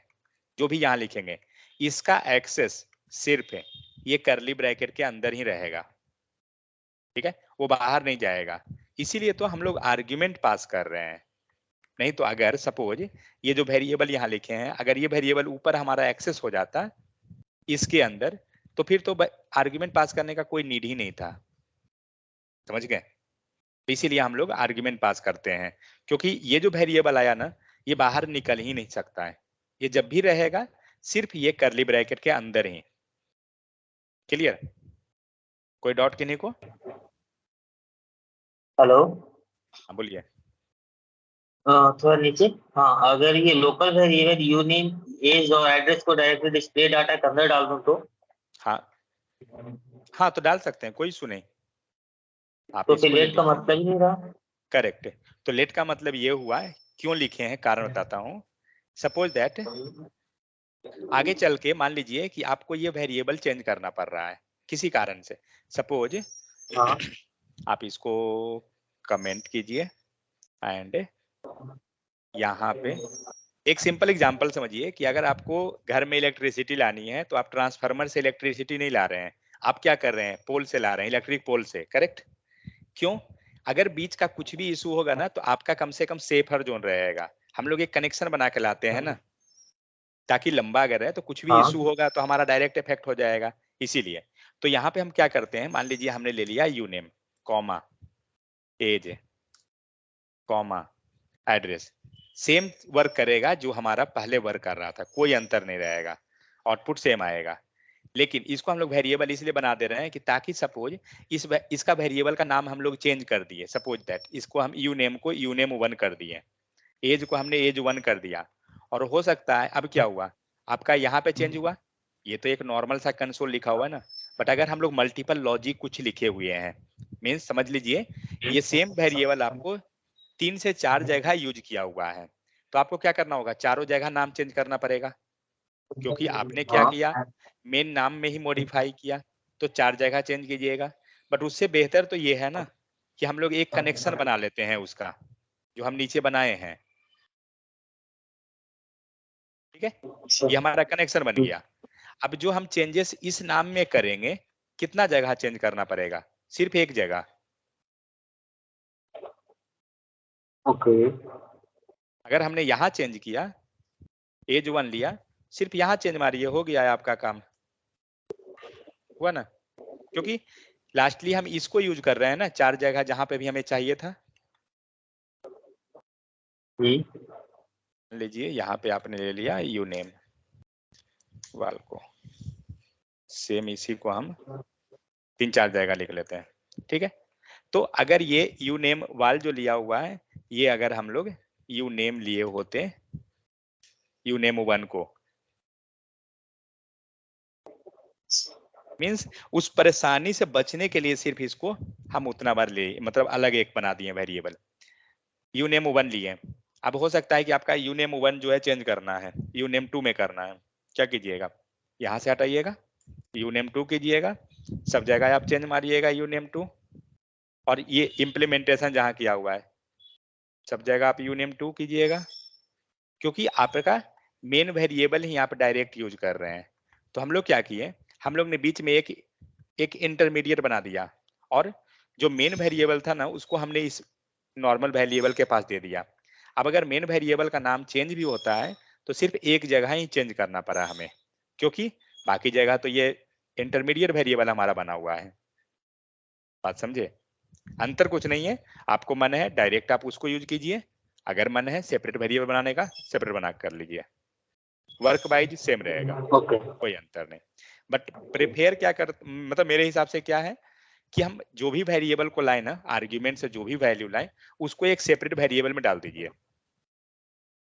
जो भी यहाँ लिखेंगे इसका एक्सेस सिर्फ है ये करली ब्रैकेट के अंदर ही रहेगा, ठीक है, वो बाहर नहीं जाएगा। इसीलिए तो हम लोग आर्ग्यूमेंट पास कर रहे हैं। नहीं तो अगर सपोज ये जो वेरिएबल यहाँ लिखे हैं, अगर ये वेरिएबल ऊपर हमारा एक्सेस हो जाता इसके अंदर, तो फिर तो आर्ग्यूमेंट पास करने का कोई नीड ही नहीं था, समझ गए। इसीलिए हम लोग आर्ग्यूमेंट पास करते हैं, क्योंकि ये जो वेरिएबल आया ना ये बाहर निकल ही नहीं सकता है। ये जब भी रहेगा सिर्फ ये करली ब्रैकेट के अंदर ही। क्लियर? कोई डाउट किन्हीं को? हेलो, हाँ बोलिए। थोड़ा नीचे। हाँ, अगर ये local variable U name age और एड्रेस को डायरेक्टली डिस्प्ले डाटा के अंदर डाल दूं तो? हाँ हाँ तो डाल सकते हैं, कोई इशू नहीं। आप तो इसको ले लेट का लीजिए। मतलब ही नहीं रहा। करेक्ट। तो लेट का मतलब ये हुआ है, क्यों लिखे हैं कारण बताता हूँ। सपोज दैट आगे चल के मान लीजिए कि आपको ये वेरिएबल चेंज करना पड़ रहा है किसी कारण से। सपोज हाँ, आप इसको कमेंट कीजिए एंड यहाँ पे एक सिंपल एग्जांपल समझिए कि अगर आपको घर में इलेक्ट्रिसिटी लानी है तो आप ट्रांसफार्मर से इलेक्ट्रिसिटी नहीं ला रहे हैं, आप क्या कर रहे हैं, पोल से ला रहे हैं, इलेक्ट्रिक पोल से। करेक्ट? क्यों? अगर बीच का कुछ भी इशू होगा ना तो आपका कम से कम सेफर जोन रहेगा। हम लोग एक कनेक्शन बना के लाते हैं ना, ताकि लंबा अगर है तो कुछ भी इशू हाँ, होगा तो हमारा डायरेक्ट इफेक्ट हो जाएगा। इसीलिए तो यहाँ पे हम क्या करते हैं, मान लीजिए हमने ले लिया U name comma age comma address, same work करेगा जो हमारा पहले वर्क कर रहा था, कोई अंतर नहीं रहेगा, आउटपुट सेम आएगा। लेकिन इसको हम लोग वेरिएबल इसलिए बना दे रहे हैं कि ताकि सपोज इसका वेरिएबल का नाम हम लोग चेंज कर दिए। सपोज दैट इसको हम यू नेम को यू नेम 1 कर दिए, एज को हमने एज 1 कर दिया, और हो सकता है अब क्या हुआ, आपका यहाँ पे चेंज हुआ। ये तो एक नॉर्मल सा कंसोल लिखा हुआ है ना, बट अगर हम लोग मल्टीपल लॉजिक कुछ लिखे हुए हैं, मीन्स समझ लीजिए ये सेम वेरिएबल आपको 3 से 4 जगह यूज किया हुआ है, तो आपको क्या करना होगा, चारों जगह नाम चेंज करना पड़ेगा। क्योंकि आपने क्या किया, हाँ, मेन नाम में ही मॉडिफाई किया, तो 4 जगह चेंज कीजिएगा। बट उससे बेहतर तो ये है ना कि हम लोग एक कनेक्शन बना लेते हैं उसका, जो हम नीचे बनाए हैं, ठीक है, ये हमारा कनेक्शन बन गया। अब जो हम चेंजेस इस नाम में करेंगे, कितना जगह चेंज करना पड़ेगा, सिर्फ एक जगह। ओके। अगर हमने यहाँ चेंज किया, एज 1 लिया, सिर्फ यहाँ चेंज मारिए, हो गया है आपका काम, हुआ ना। क्योंकि लास्टली हम इसको यूज कर रहे हैं ना 4 जगह जहां पे भी हमें चाहिए था। लीजिए यहाँ पे आपने ले लिया यू नेम वाल को, सेम इसी को हम 3-4 जगह लिख लेते हैं, ठीक है। तो अगर ये यू नेम वाल जो लिया हुआ है, ये अगर हम लोग यू नेम लिए होते यू नेम 1 को, मीन्स उस परेशानी से बचने के लिए सिर्फ इसको हम उतना बार ले, मतलब अलग एक बना दिए वेरिएबल, यू नेम 1 लिए। अब हो सकता है कि आपका यू नेम 1 जो है चेंज करना है, यू नेम 2 में करना है, क्या कीजिएगा, यहाँ से हटाइएगा, यू नेम 2 कीजिएगा, सब जगह आप चेंज मारिएगा यू नेम 2, और ये इम्प्लीमेंटेशन जहां किया हुआ है सब जगह आप यू नेम 2 कीजिएगा, क्योंकि आपका मेन वेरिएबल ही आप डायरेक्ट यूज कर रहे हैं। तो हम लोग क्या किए, हम लोग ने बीच में एक इंटरमीडिएट बना दिया, और जो मेन वेरिएबल था ना उसको हमने इस नॉर्मल वेरिएबल के पास दे दिया। अब अगर मेन वेरिएबल का नाम चेंज भी होता है तो सिर्फ एक जगह ही चेंज करना पड़ा हमें, क्योंकि बाकी जगह तो ये इंटरमीडिएट वेरिएबल हमारा बना हुआ है। बात समझे, अंतर कुछ नहीं है। आपको मन है डायरेक्ट आप उसको यूज कीजिए, अगर मन है सेपरेट वेरिएबल बनाने का सेपरेट बना कर लीजिए, वर्क वाइज सेम रहेगा, कोई अंतर नहीं। बट प्रिफेयर क्या कर, मतलब मेरे हिसाब से क्या है कि हम जो भी वेरिएबल को लाए ना, आर्ग्यूमेंट से जो भी वैल्यू लाए उसको एक सेपरेट वेरिएबल में डाल दीजिए,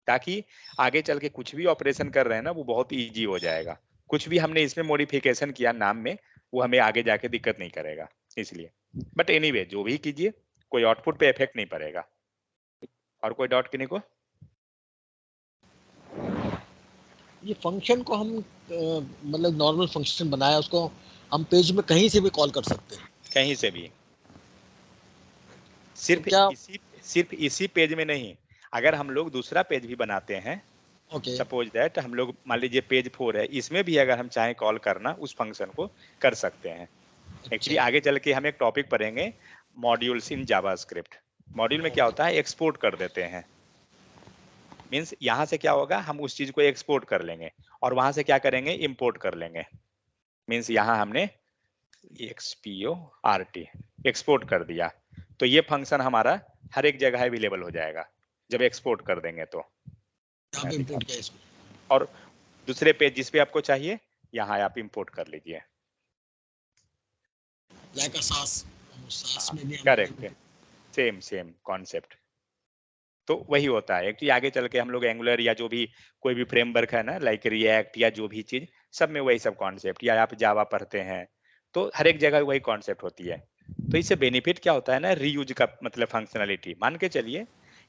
ताकि आगे चल के कुछ भी ऑपरेशन कर रहे हैं ना वो बहुत इजी हो जाएगा। कुछ भी हमने इसमें मॉडिफिकेशन किया नाम में, वो हमें आगे जाके दिक्कत नहीं करेगा, इसलिए। बट एनीवे जो भी कीजिए कोई आउटपुट पे इफेक्ट नहीं पड़ेगा। और कोई डाउट किन्हीं को? ये फंक्शन को हम मतलब नॉर्मल फंक्शन बनाया, उसको हम पेज में कहीं से भी कॉल कर सकते हैं, कहीं से भी, सिर्फ सिर्फ इसी पेज में नहीं, अगर हम लोग दूसरा पेज भी बनाते हैं, सपोज दैट हम लोग मान लीजिए पेज 4 है, इसमें भी अगर हम चाहें कॉल करना उस फंक्शन को कर सकते हैं। एक्चुअली आगे चल के हम एक टॉपिक पढ़ेंगे मॉड्यूल्स इन जावास्क्रिप्ट। मॉड्यूल में क्या होता है, एक्सपोर्ट कर देते हैं, मीन्स यहाँ से क्या होगा, हम उस चीज को एक्सपोर्ट कर लेंगे और वहां से क्या करेंगे, इंपोर्ट कर लेंगे। मीन्स यहाँ हमने export एक्सपोर्ट कर दिया, तो ये फंक्शन हमारा हर एक जगह अवेलेबल हो जाएगा जब एक्सपोर्ट कर देंगे तो। और दूसरे पेज जिस पे आपको चाहिए यहाँ आप इंपोर्ट कर लीजिए, करेक्ट, सेम कॉन्सेप्ट। तो वही होता है कि आगे चल के हम लोग एंगुलर या जो भी कोई भी फ्रेमवर्क है ना, लाइक रिएक्ट या जो भी चीज, सब में वही सब कॉन्सेप्ट, या आप जावा पढ़ते हैं तो हर एक जगह वही कॉन्सेप्ट होती है। तो इससे बेनिफिट क्या होता है ना, रीयूज का मतलब फंक्शनलिटी। मान के चलिए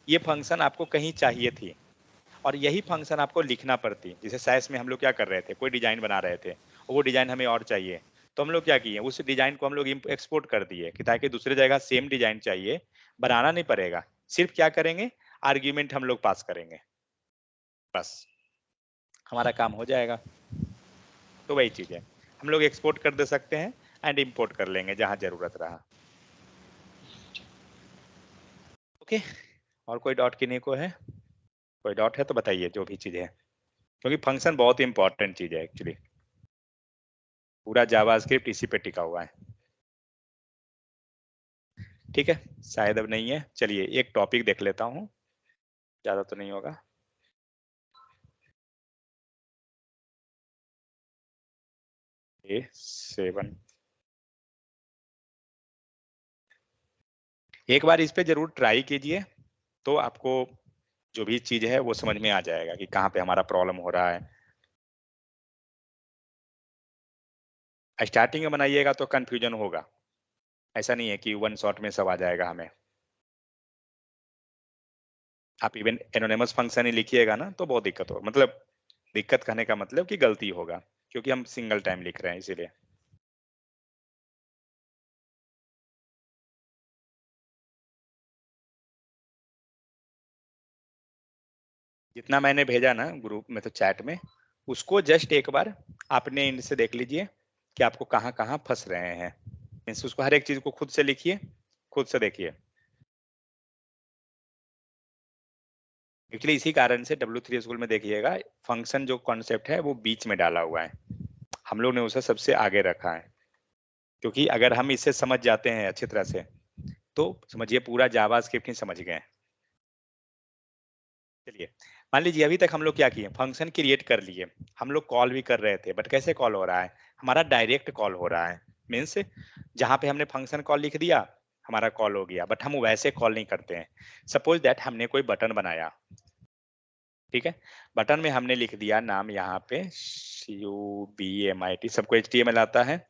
ये फंक्शन आपको कहीं चाहिए थी और यही फंक्शन आपको लिखना पड़ती, जैसे साइंस में हम लोग क्या कर रहे थे, कोई डिजाइन बना रहे थे और वो डिजाइन हमें और चाहिए, तो हम लोग क्या किए, उस डिजाइन को हम लोग एक्सपोर्ट कर दिए कि ताकि दूसरी जगह सेम डिजाइन चाहिए, बनाना नहीं पड़ेगा, सिर्फ क्या करेंगे, आर्ग्यूमेंट हम लोग पास करेंगे, बस हमारा काम हो जाएगा। तो वही चीज है, हम लोग एक्सपोर्ट कर दे सकते हैं एंड इंपोर्ट कर लेंगे जहां जरूरत रहा। ओके, और कोई डाउट किन्हीं को है? कोई डाउट है तो बताइए, जो भी चीज है, क्योंकि फंक्शन बहुत इंपॉर्टेंट चीज है एक्चुअली, पूरा जावास्क्रिप्ट इसी पे टिका हुआ है। ठीक है, शायद अब नहीं है, चलिए एक टॉपिक देख लेता हूँ, ज्यादा तो नहीं होगा। A7 एक बार इस पे जरूर ट्राई कीजिए, तो आपको जो भी चीज है वो समझ में आ जाएगा कि कहाँ पे हमारा प्रॉब्लम हो रहा है। स्टार्टिंग में बनाइएगा तो कंफ्यूजन होगा, ऐसा नहीं है कि वन शॉट में सब आ जाएगा हमें। आप इवन एनोनिमस फंक्शन ही लिखिएगा ना तो बहुत दिक्कत होगा, मतलब दिक्कत कहने का मतलब कि गलती होगा, क्योंकि हम सिंगल टाइम लिख रहे हैं इसीलिए। जितना मैंने भेजा ना ग्रुप में तो चैट में, उसको जस्ट एक बार आपने इनसे देख लीजिए कि आपको कहाँ कहाँ फंस रहे हैं, मीन्स उसको हर एक चीज को खुद से लिखिए, खुद से देखिए। एक्चुअली इसी कारण से W3 स्कूल में देखिएगा फंक्शन जो कॉन्सेप्ट है वो बीच में डाला हुआ है, हम लोग ने उसे सबसे आगे रखा है। क्योंकि अगर हम इसे समझ जाते हैं अच्छी तरह से तो समझिए पूरा जावास्क्रिप्ट ही समझ गए। चलिए मान लीजिए अभी तक हम लोग क्या किए, फंक्शन क्रिएट कर लिए, हम लोग कॉल भी कर रहे थे, बट कैसे कॉल हो रहा है, हमारा डायरेक्ट कॉल हो रहा है। मीन्स जहां पे हमने फंक्शन कॉल लिख दिया हमारा कॉल हो गया, बट हम वैसे कॉल नहीं करते हैं। सपोज दैट हमने कोई बटन बनाया, ठीक है, बटन में हमने लिख दिया नाम यहाँ पे CUBMIT, सबको HTML आता है,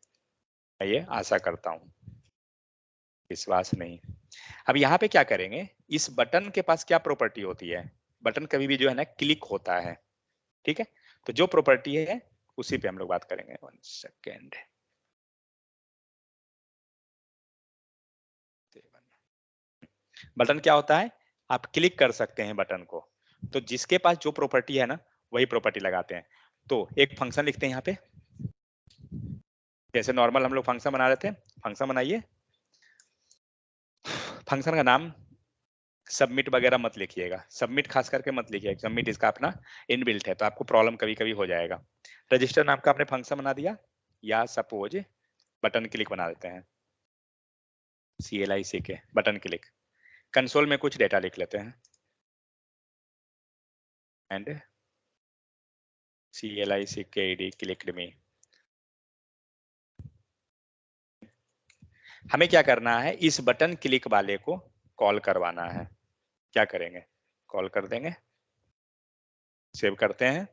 ये आशा करता हूँ, विश्वास नहीं। अब यहाँ पे क्या करेंगे, इस बटन के पास क्या प्रॉपर्टी होती है, बटन कभी भी जो है ना क्लिक होता है, ठीक है, तो जो प्रॉपर्टी है उसी पे हम लोग बात करेंगे। 1 सेकेंड, बटन क्या होता है, आप क्लिक कर सकते हैं बटन को, तो जिसके पास जो प्रॉपर्टी है ना वही प्रॉपर्टी लगाते हैं। तो एक फंक्शन लिखते हैं यहाँ पे, जैसे नॉर्मल हम लोग फंक्शन बना रहे थे, फंक्शन बनाइए, फंक्शन का नाम सबमिट वगैरह मत लिखिएगा, सबमिट खास करके मत लिखिएगा, सबमिट इसका अपना इनबिल्ट है तो आपको प्रॉब्लम कभी कभी हो जाएगा। रजिस्टर नाम का आपने फंक्शन बना दिया, या सपोज बटन क्लिक बना देते हैं, CLICK बटन क्लिक, कंसोल में कुछ डेटा लिख लेते हैं एंड CLICKED क्लिक्ड मी। हमें क्या करना है, इस बटन क्लिक वाले को कॉल करवाना है। क्या करेंगे, कॉल कर देंगे, सेव करते हैं,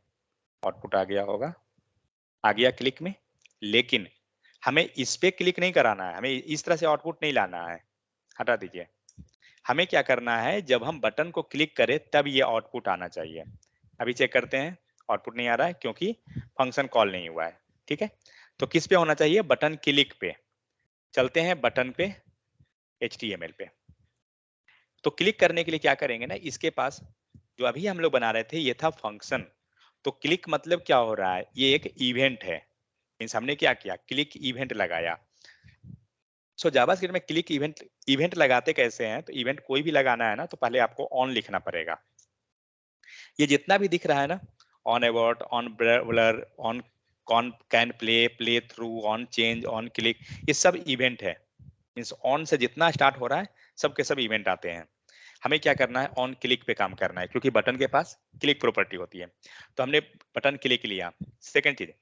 आउटपुट आ गया होगा, आ गया क्लिक में, लेकिन हमें इस पे क्लिक नहीं कराना है, हमें इस तरह से आउटपुट नहीं लाना है, हटा दीजिए। हमें क्या करना है, जब हम बटन को क्लिक करें तब ये आउटपुट आना चाहिए। अभी चेक करते हैं, आउटपुट नहीं आ रहा है क्योंकि फंक्शन कॉल नहीं हुआ है, ठीक है। तो किस पे होना चाहिए, बटन क्लिक पे। चलते हैं बटन पे, HTML पे। तो क्लिक करने के लिए क्या करेंगे ना, इसके पास जो अभी हम लोग बना रहे थे ये था फंक्शन, तो क्लिक मतलब क्या हो रहा है, ये एक इवेंट है, मींस हमने क्या किया, क्लिक इवेंट लगाया। सो जावास्क्रिप्ट में क्लिक इवेंट लगाते कैसे हैं, तो इवेंट कोई भी लगाना है ना तो पहले आपको ऑन लिखना पड़ेगा। ये जितना भी दिख रहा है ना, on abort, on blur, on कॉन can play, play through, on change, on click, ये सब इवेंट है। मीन्स ऑन से जितना स्टार्ट हो रहा है सब के सब इवेंट आते हैं। हमें क्या करना है, ऑन क्लिक पे काम करना है, क्योंकि बटन के पास क्लिक प्रॉपर्टी होती है। तो हमने बटन क्लिक लिया। सेकंड चीज,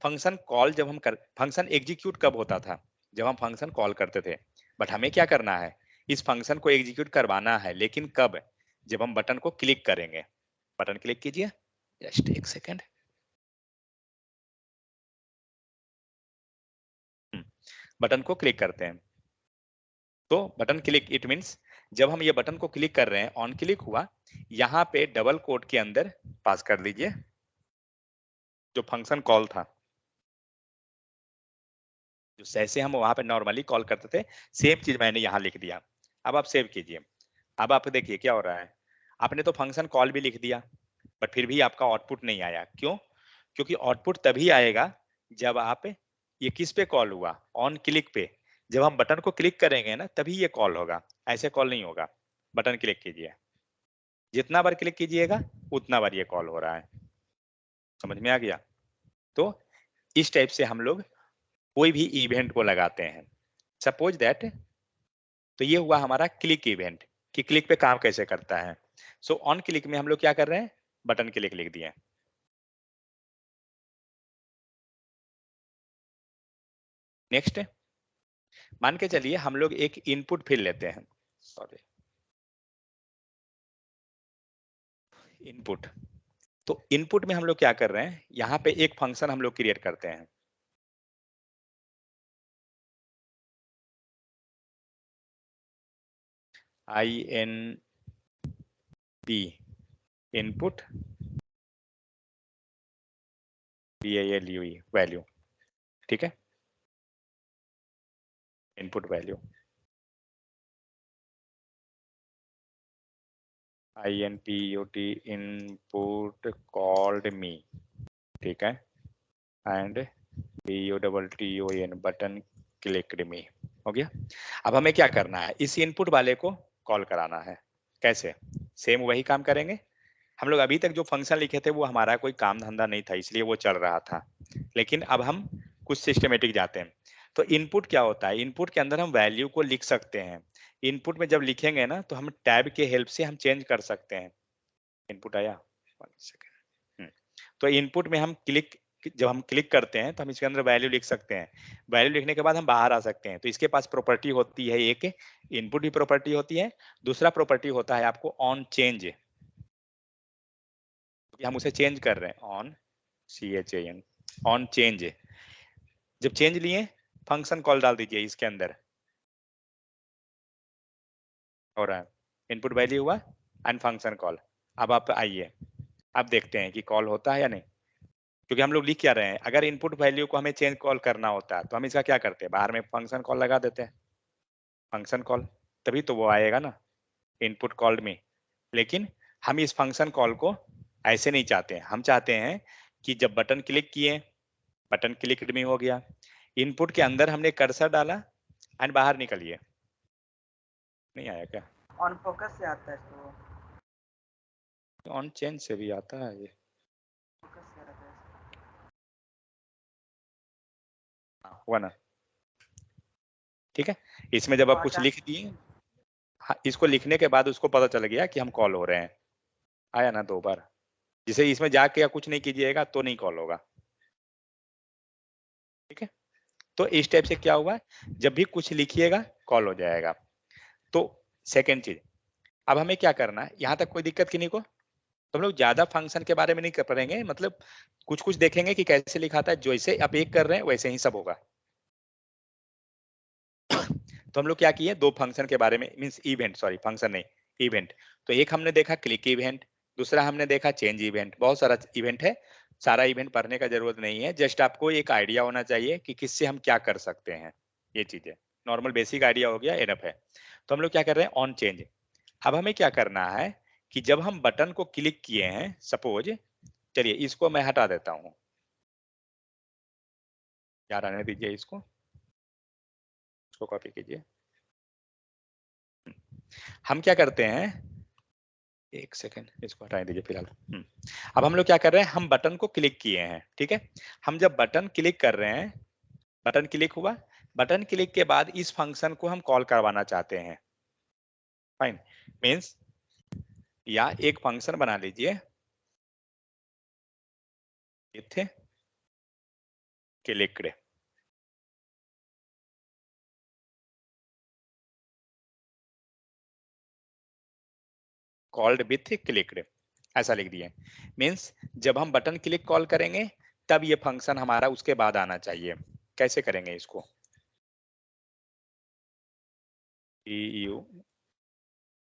फंक्शन कॉल जब हम कर, फंक्शन एग्जीक्यूट कब होता था, जब हम फंक्शन कॉल करते थे, बट हमें क्या करना है, इस फंक्शन को एग्जीक्यूट करवाना है, लेकिन कब, जब हम बटन को क्लिक करेंगे। बटन क्लिक कीजिए, जस्ट एक सेकेंड, बटन को क्लिक करते हैं। तो बटन क्लिक इट मींस जब हम ये बटन को क्लिक कर रहे हैं, ऑन क्लिक हुआ, यहाँ पे डबल कोट के अंदर पास कर दीजिए जो फंक्शन कॉल था, जो जैसे हम वहां पे नॉर्मली कॉल करते थे, सेम चीज मैंने यहाँ लिख दिया। अब आप सेव कीजिए। अब आप देखिए क्या हो रहा है, आपने तो फंक्शन कॉल भी लिख दिया, बट फिर भी आपका आउटपुट नहीं आया। क्यों, क्योंकि आउटपुट तभी आएगा जब आप, ये किस पे कॉल हुआ, ऑन क्लिक पे। जब हम बटन को क्लिक करेंगे ना तभी ये कॉल होगा, ऐसे कॉल नहीं होगा। बटन क्लिक कीजिए, जितना बार क्लिक कीजिएगा उतना बार ये कॉल हो रहा है। समझ में आ गया। तो इस टाइप से हम लोग कोई भी इवेंट को लगाते हैं। सपोज दैट, तो ये हुआ हमारा क्लिक इवेंट, कि क्लिक पे काम कैसे करता है। सो ऑन क्लिक में हम लोग क्या कर रहे हैं, बटन क्लिक लिख दिए। नेक्स्ट, मान के चलिए हम लोग एक इनपुट फील्ड लेते हैं, सॉरी इनपुट। तो इनपुट में हम लोग क्या कर रहे हैं, यहाँ पे एक फंक्शन हम लोग क्रिएट करते हैं। INP इनपुट VALUE वैल्यू, ठीक है, input value. INPUT input called me, ठीक है, एंड BUTTON बटन क्लिक्ड मी, हो गया। अब हमें क्या करना है, इस इनपुट वाले को कॉल कराना है। कैसे, सेम वही काम करेंगे। हम लोग अभी तक जो फंक्शन लिखे थे वो हमारा कोई काम धंधा नहीं था, इसलिए वो चल रहा था, लेकिन अब हम कुछ सिस्टमेटिक जाते हैं। तो इनपुट क्या होता है, इनपुट के अंदर हम वैल्यू को लिख सकते हैं। इनपुट में जब लिखेंगे ना तो हम टैब के हेल्प से हम चेंज कर सकते हैं। इनपुट आया, 1 सेकंड। तो इनपुट में हम जब हम क्लिक करते हैं तो हम इसके अंदर वैल्यू लिख सकते हैं। वैल्यू लिखने के बाद हम बाहर आ सकते हैं। तो इसके पास प्रॉपर्टी होती है, एक इनपुट की प्रॉपर्टी होती है, दूसरा प्रॉपर्टी होता है आपको ऑन चेंज, हम उसे चेंज कर रहे हैं, ऑन CHAN, ऑन चेंज। जब चेंज लिए फंक्शन कॉल डाल दीजिए इसके अंदर, हो रहा है इनपुट वैल्यू हुआ एंड फंक्शन कॉल। अब आप आइए, अब देखते हैं कि कॉल होता है या नहीं, क्योंकि हम लोग लिख क्या रहे हैं, अगर इनपुट वैल्यू को हमें चेंज कॉल करना होता है तो हम इसका क्या करते हैं, बाहर में फंक्शन कॉल लगा देते हैं, फंक्शन कॉल, तभी तो वो आएगा ना इनपुट कॉल्ड में। लेकिन हम इस फंक्शन कॉल को ऐसे नहीं चाहते हैं, हम चाहते हैं कि जब बटन क्लिक किए, बटन क्लिक में हो गया, इनपुट के अंदर हमने कर्सर डाला एंड बाहर निकलिए। नहीं आया क्या? ऑन फोकस से आता है तो ऑन चेंज से भी आता है ये, फोकस से आता है। हुआ ना? ठीक है, इसमें जब आप कुछ लिख दिए, हाँ, इसको लिखने के बाद उसको पता चल गया कि हम कॉल हो रहे हैं, आया ना 2 बार। जिसे इसमें जाके या कुछ नहीं कीजिएगा तो नहीं कॉल होगा। ठीक है, तो इस टाइप से क्या हुआ, जब भी कुछ लिखिएगा कॉल हो जाएगा। तो सेकेंड चीज, अब हमें क्या करना है, यहाँ तक कोई दिक्कत किन्हीं को? तो हम लोग ज्यादा फंक्शन के बारे में नहीं कर पाएंगे, मतलब कुछ कुछ देखेंगे कि कैसे लिखा था, जैसे आप एक कर रहे हैं वैसे ही सब होगा। तो हम लोग क्या किए, 2 फंक्शन के बारे में, मींस इवेंट, सॉरी फंक्शन नहीं, इवेंट। तो एक हमने देखा क्लिक इवेंट, दूसरा हमने देखा चेंज इवेंट। बहुत सारा इवेंट है, सारा इवेंट पढ़ने का जरूरत नहीं है, जस्ट आपको एक आइडिया होना चाहिए कि किससे हम क्या कर सकते हैं। ये चीजें नॉर्मल बेसिक आइडिया हो गया, एनफ है। तो हम लोग क्या कर रहे हैं, ऑन चेंज। अब हमें क्या करना है कि जब हम बटन को क्लिक किए हैं, सपोज, चलिए इसको मैं हटा देता हूं, क्या रहने दीजिए, इसको कॉपी कीजिए। हम क्या करते हैं, एक सेकेंड, इसको हटा दीजिए फिलहाल। अब हम लोग क्या कर रहे हैं, हम बटन को क्लिक किए हैं, ठीक है। हम जब बटन क्लिक कर रहे हैं, बटन क्लिक हुआ, बटन क्लिक के बाद इस फंक्शन को हम कॉल करवाना चाहते हैं, फाइन, मीन्स या एक फंक्शन बना लीजिए, इथे क्लिक्ड, कॉल्ड विथ क्लिक्ड, ऐसा लिख दिए। मीन्स जब हम बटन क्लिक कॉल करेंगे तब ये फंक्शन हमारा उसके बाद आना चाहिए। कैसे करेंगे इसको,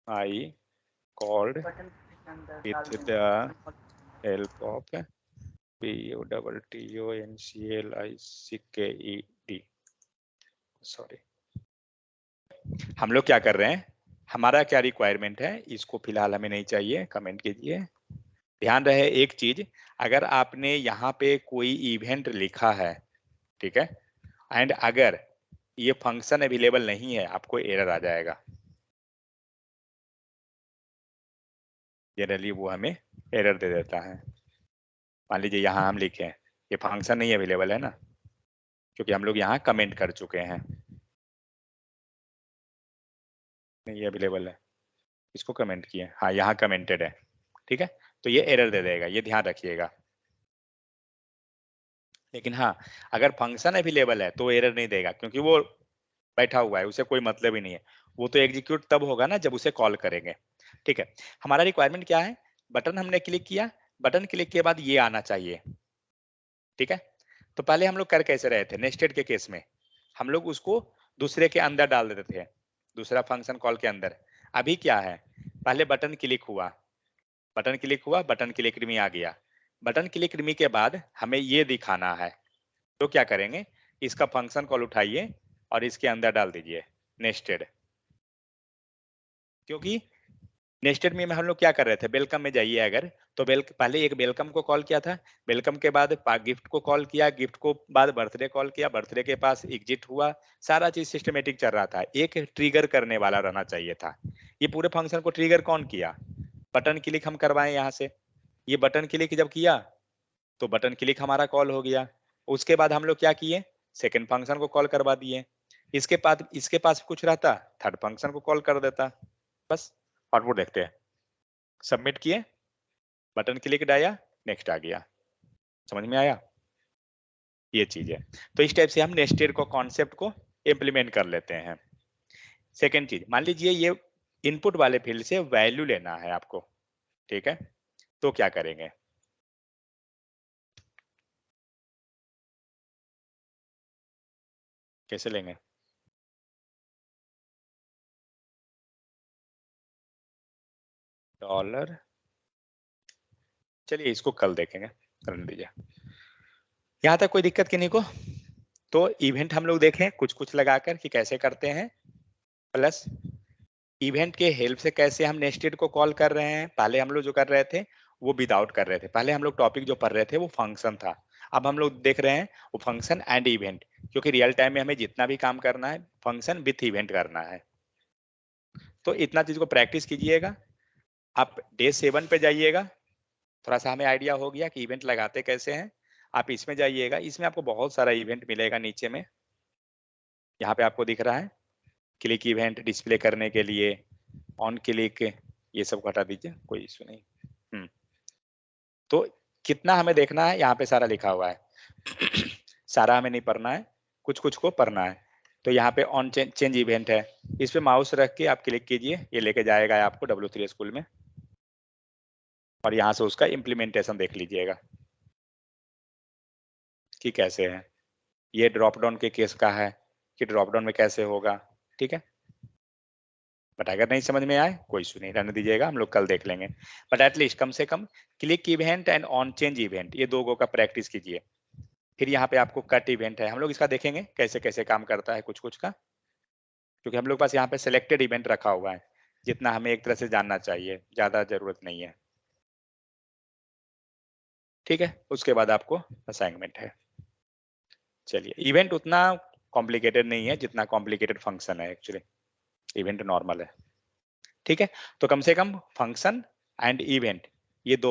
I called with the help of PUTTONCLICKED, sorry. हम लोग क्या कर रहे हैं, हमारा क्या रिक्वायरमेंट है, इसको फिलहाल हमें नहीं चाहिए, कमेंट कीजिए। ध्यान रहे एक चीज, अगर आपने यहाँ पे कोई इवेंट लिखा है, ठीक है, एंड अगर ये फंक्शन अवेलेबल नहीं है, आपको एरर आ जाएगा। जनरली वो हमें एरर दे देता है। मान लीजिए यहाँ हम लिखे हैं ये फंक्शन नहीं अवेलेबल है ना, क्योंकि हम लोग यहाँ कमेंट कर चुके हैं, नहीं अवेलेबल है, इसको कमेंट किए, हाँ यहाँ कमेंटेड है, ठीक है, तो ये एरर दे देगा, ये ध्यान रखिएगा। लेकिन हाँ, अगर फंक्शन अवेलेबल है तो एरर नहीं देगा, क्योंकि वो बैठा हुआ है, उसे कोई मतलब ही नहीं है, वो तो एग्जीक्यूट तब होगा ना जब उसे कॉल करेंगे। ठीक है, हमारा रिक्वायरमेंट क्या है, बटन हमने क्लिक किया, बटन क्लिक के बाद ये आना चाहिए, ठीक है। तो पहले हम लोग कर कैसे रहे थे, नेस्टेड के केस में हम लोग उसको दूसरे के अंदर डाल देते थे, दूसरा फंक्शन कॉल के अंदर। अभी क्या है, पहले बटन क्लिक हुआ, बटन क्लिक हुआ, बटन क्लिक रिमी आ गया, बटन क्लिक रिमी के बाद हमें ये दिखाना है, तो क्या करेंगे, इसका फंक्शन कॉल उठाइए और इसके अंदर डाल दीजिए नेस्टेड। क्योंकि नेस्टेड में हम लोग क्या कर रहे थे, वेलकम में जाइए अगर, तो पहले एक वेलकम को कॉल किया था, वेलकम के बाद गिफ्ट को कॉल किया, गिफ्ट को बाद बर्थडे कॉल किया, बर्थडे के पास एग्जिट हुआ, सारा चीज सिस्टमेटिक चल रहा था, एक ट्रिगर करने वाला रहना चाहिए था। ये पूरे फंक्शन को ट्रिगर कौन किया, बटन क्लिक हम करवाएं यहाँ से, ये बटन क्लिक जब किया तो बटन क्लिक हमारा कॉल हो गया। उसके बाद हम लोग क्या किए, सेकंड फंक्शन को कॉल करवा दिए। इसके पास कुछ रहता, थर्ड फंक्शन को कॉल कर देता, बस आउटपुट देखते हैं। सबमिट किए, बटन क्लिक आया, नेक्स्ट आ गया। समझ में आया? ये चीज है। तो इस टाइप से हम नेस्टेड को कॉन्सेप्ट को इम्प्लीमेंट कर लेते हैं। सेकेंड चीज, मान लीजिए ये इनपुट वाले फील्ड से वैल्यू लेना है आपको, ठीक है, तो क्या करेंगे? कैसे लेंगे? डॉलर, चलिए इसको कल देखेंगे, करने दीजिए। यहां तक कोई दिक्कत किन्हीं को? तो इवेंट हम लोग देखें कुछ कुछ लगाकर कि कैसे करते हैं, प्लस इवेंट के हेल्प से कैसे हम नेस्टेड को कॉल कर रहे हैं। पहले हम लोग जो कर रहे थे वो विदाउट कर रहे थे, पहले हम लोग टॉपिक जो पढ़ रहे थे वो फंक्शन था, अब हम लोग देख रहे हैं वो फंक्शन एंड इवेंट, क्योंकि रियल टाइम में हमें जितना भी काम करना है फंक्शन विथ इवेंट करना है। तो इतना चीज को प्रैक्टिस कीजिएगा। आप डे 7 पे जाइएगा, थोड़ा सा हमें आइडिया हो गया कि इवेंट लगाते कैसे हैं। आप इसमें जाइएगा, इसमें आपको बहुत सारा इवेंट मिलेगा नीचे में, यहाँ पे आपको दिख रहा है क्लिक इवेंट डिस्प्ले करने के लिए, ऑन क्लिक, ये सब हटा दीजिए, कोई इशू नहीं। तो कितना हमें देखना है यहाँ पे सारा लिखा हुआ है सारा हमें नहीं पढ़ना है, कुछ कुछ को पढ़ना है। तो यहाँ पे ऑन चेंज इवेंट है, इस पे माउस रख के आप क्लिक कीजिए, ये लेके जाएगा आपको W3 स्कूल में, और यहाँ से उसका इम्प्लीमेंटेशन देख लीजिएगा कि कैसे है। ये ड्रॉप डाउन के केस का है कि ड्रॉप डाउन में कैसे होगा, ठीक है। बट अगर नहीं समझ में आए कोई इशू नहीं, रहने दीजिएगा, हम लोग कल देख लेंगे। बट एटलीस्ट कम से कम click event and on change event ये दो का प्रैक्टिस कीजिए। फिर यहाँ पे आपको कट इवेंट है, हम लोग इसका देखेंगे कैसे कैसे काम करता है कुछ कुछ का, क्योंकि हम लोग पास यहाँ पे सिलेक्टेड इवेंट रखा हुआ है, जितना हमें एक तरह से जानना चाहिए, ज्यादा जरूरत नहीं है, ठीक है। उसके बाद आपको असाइनमेंट है। चलिए, इवेंट उतना कॉम्प्लिकेटेड नहीं है जितना कॉम्प्लिकेटेड फंक्शन है, एक्चुअली इवेंट नॉर्मल है, ठीक है। तो कम से कम फंक्शन एंड इवेंट ये दो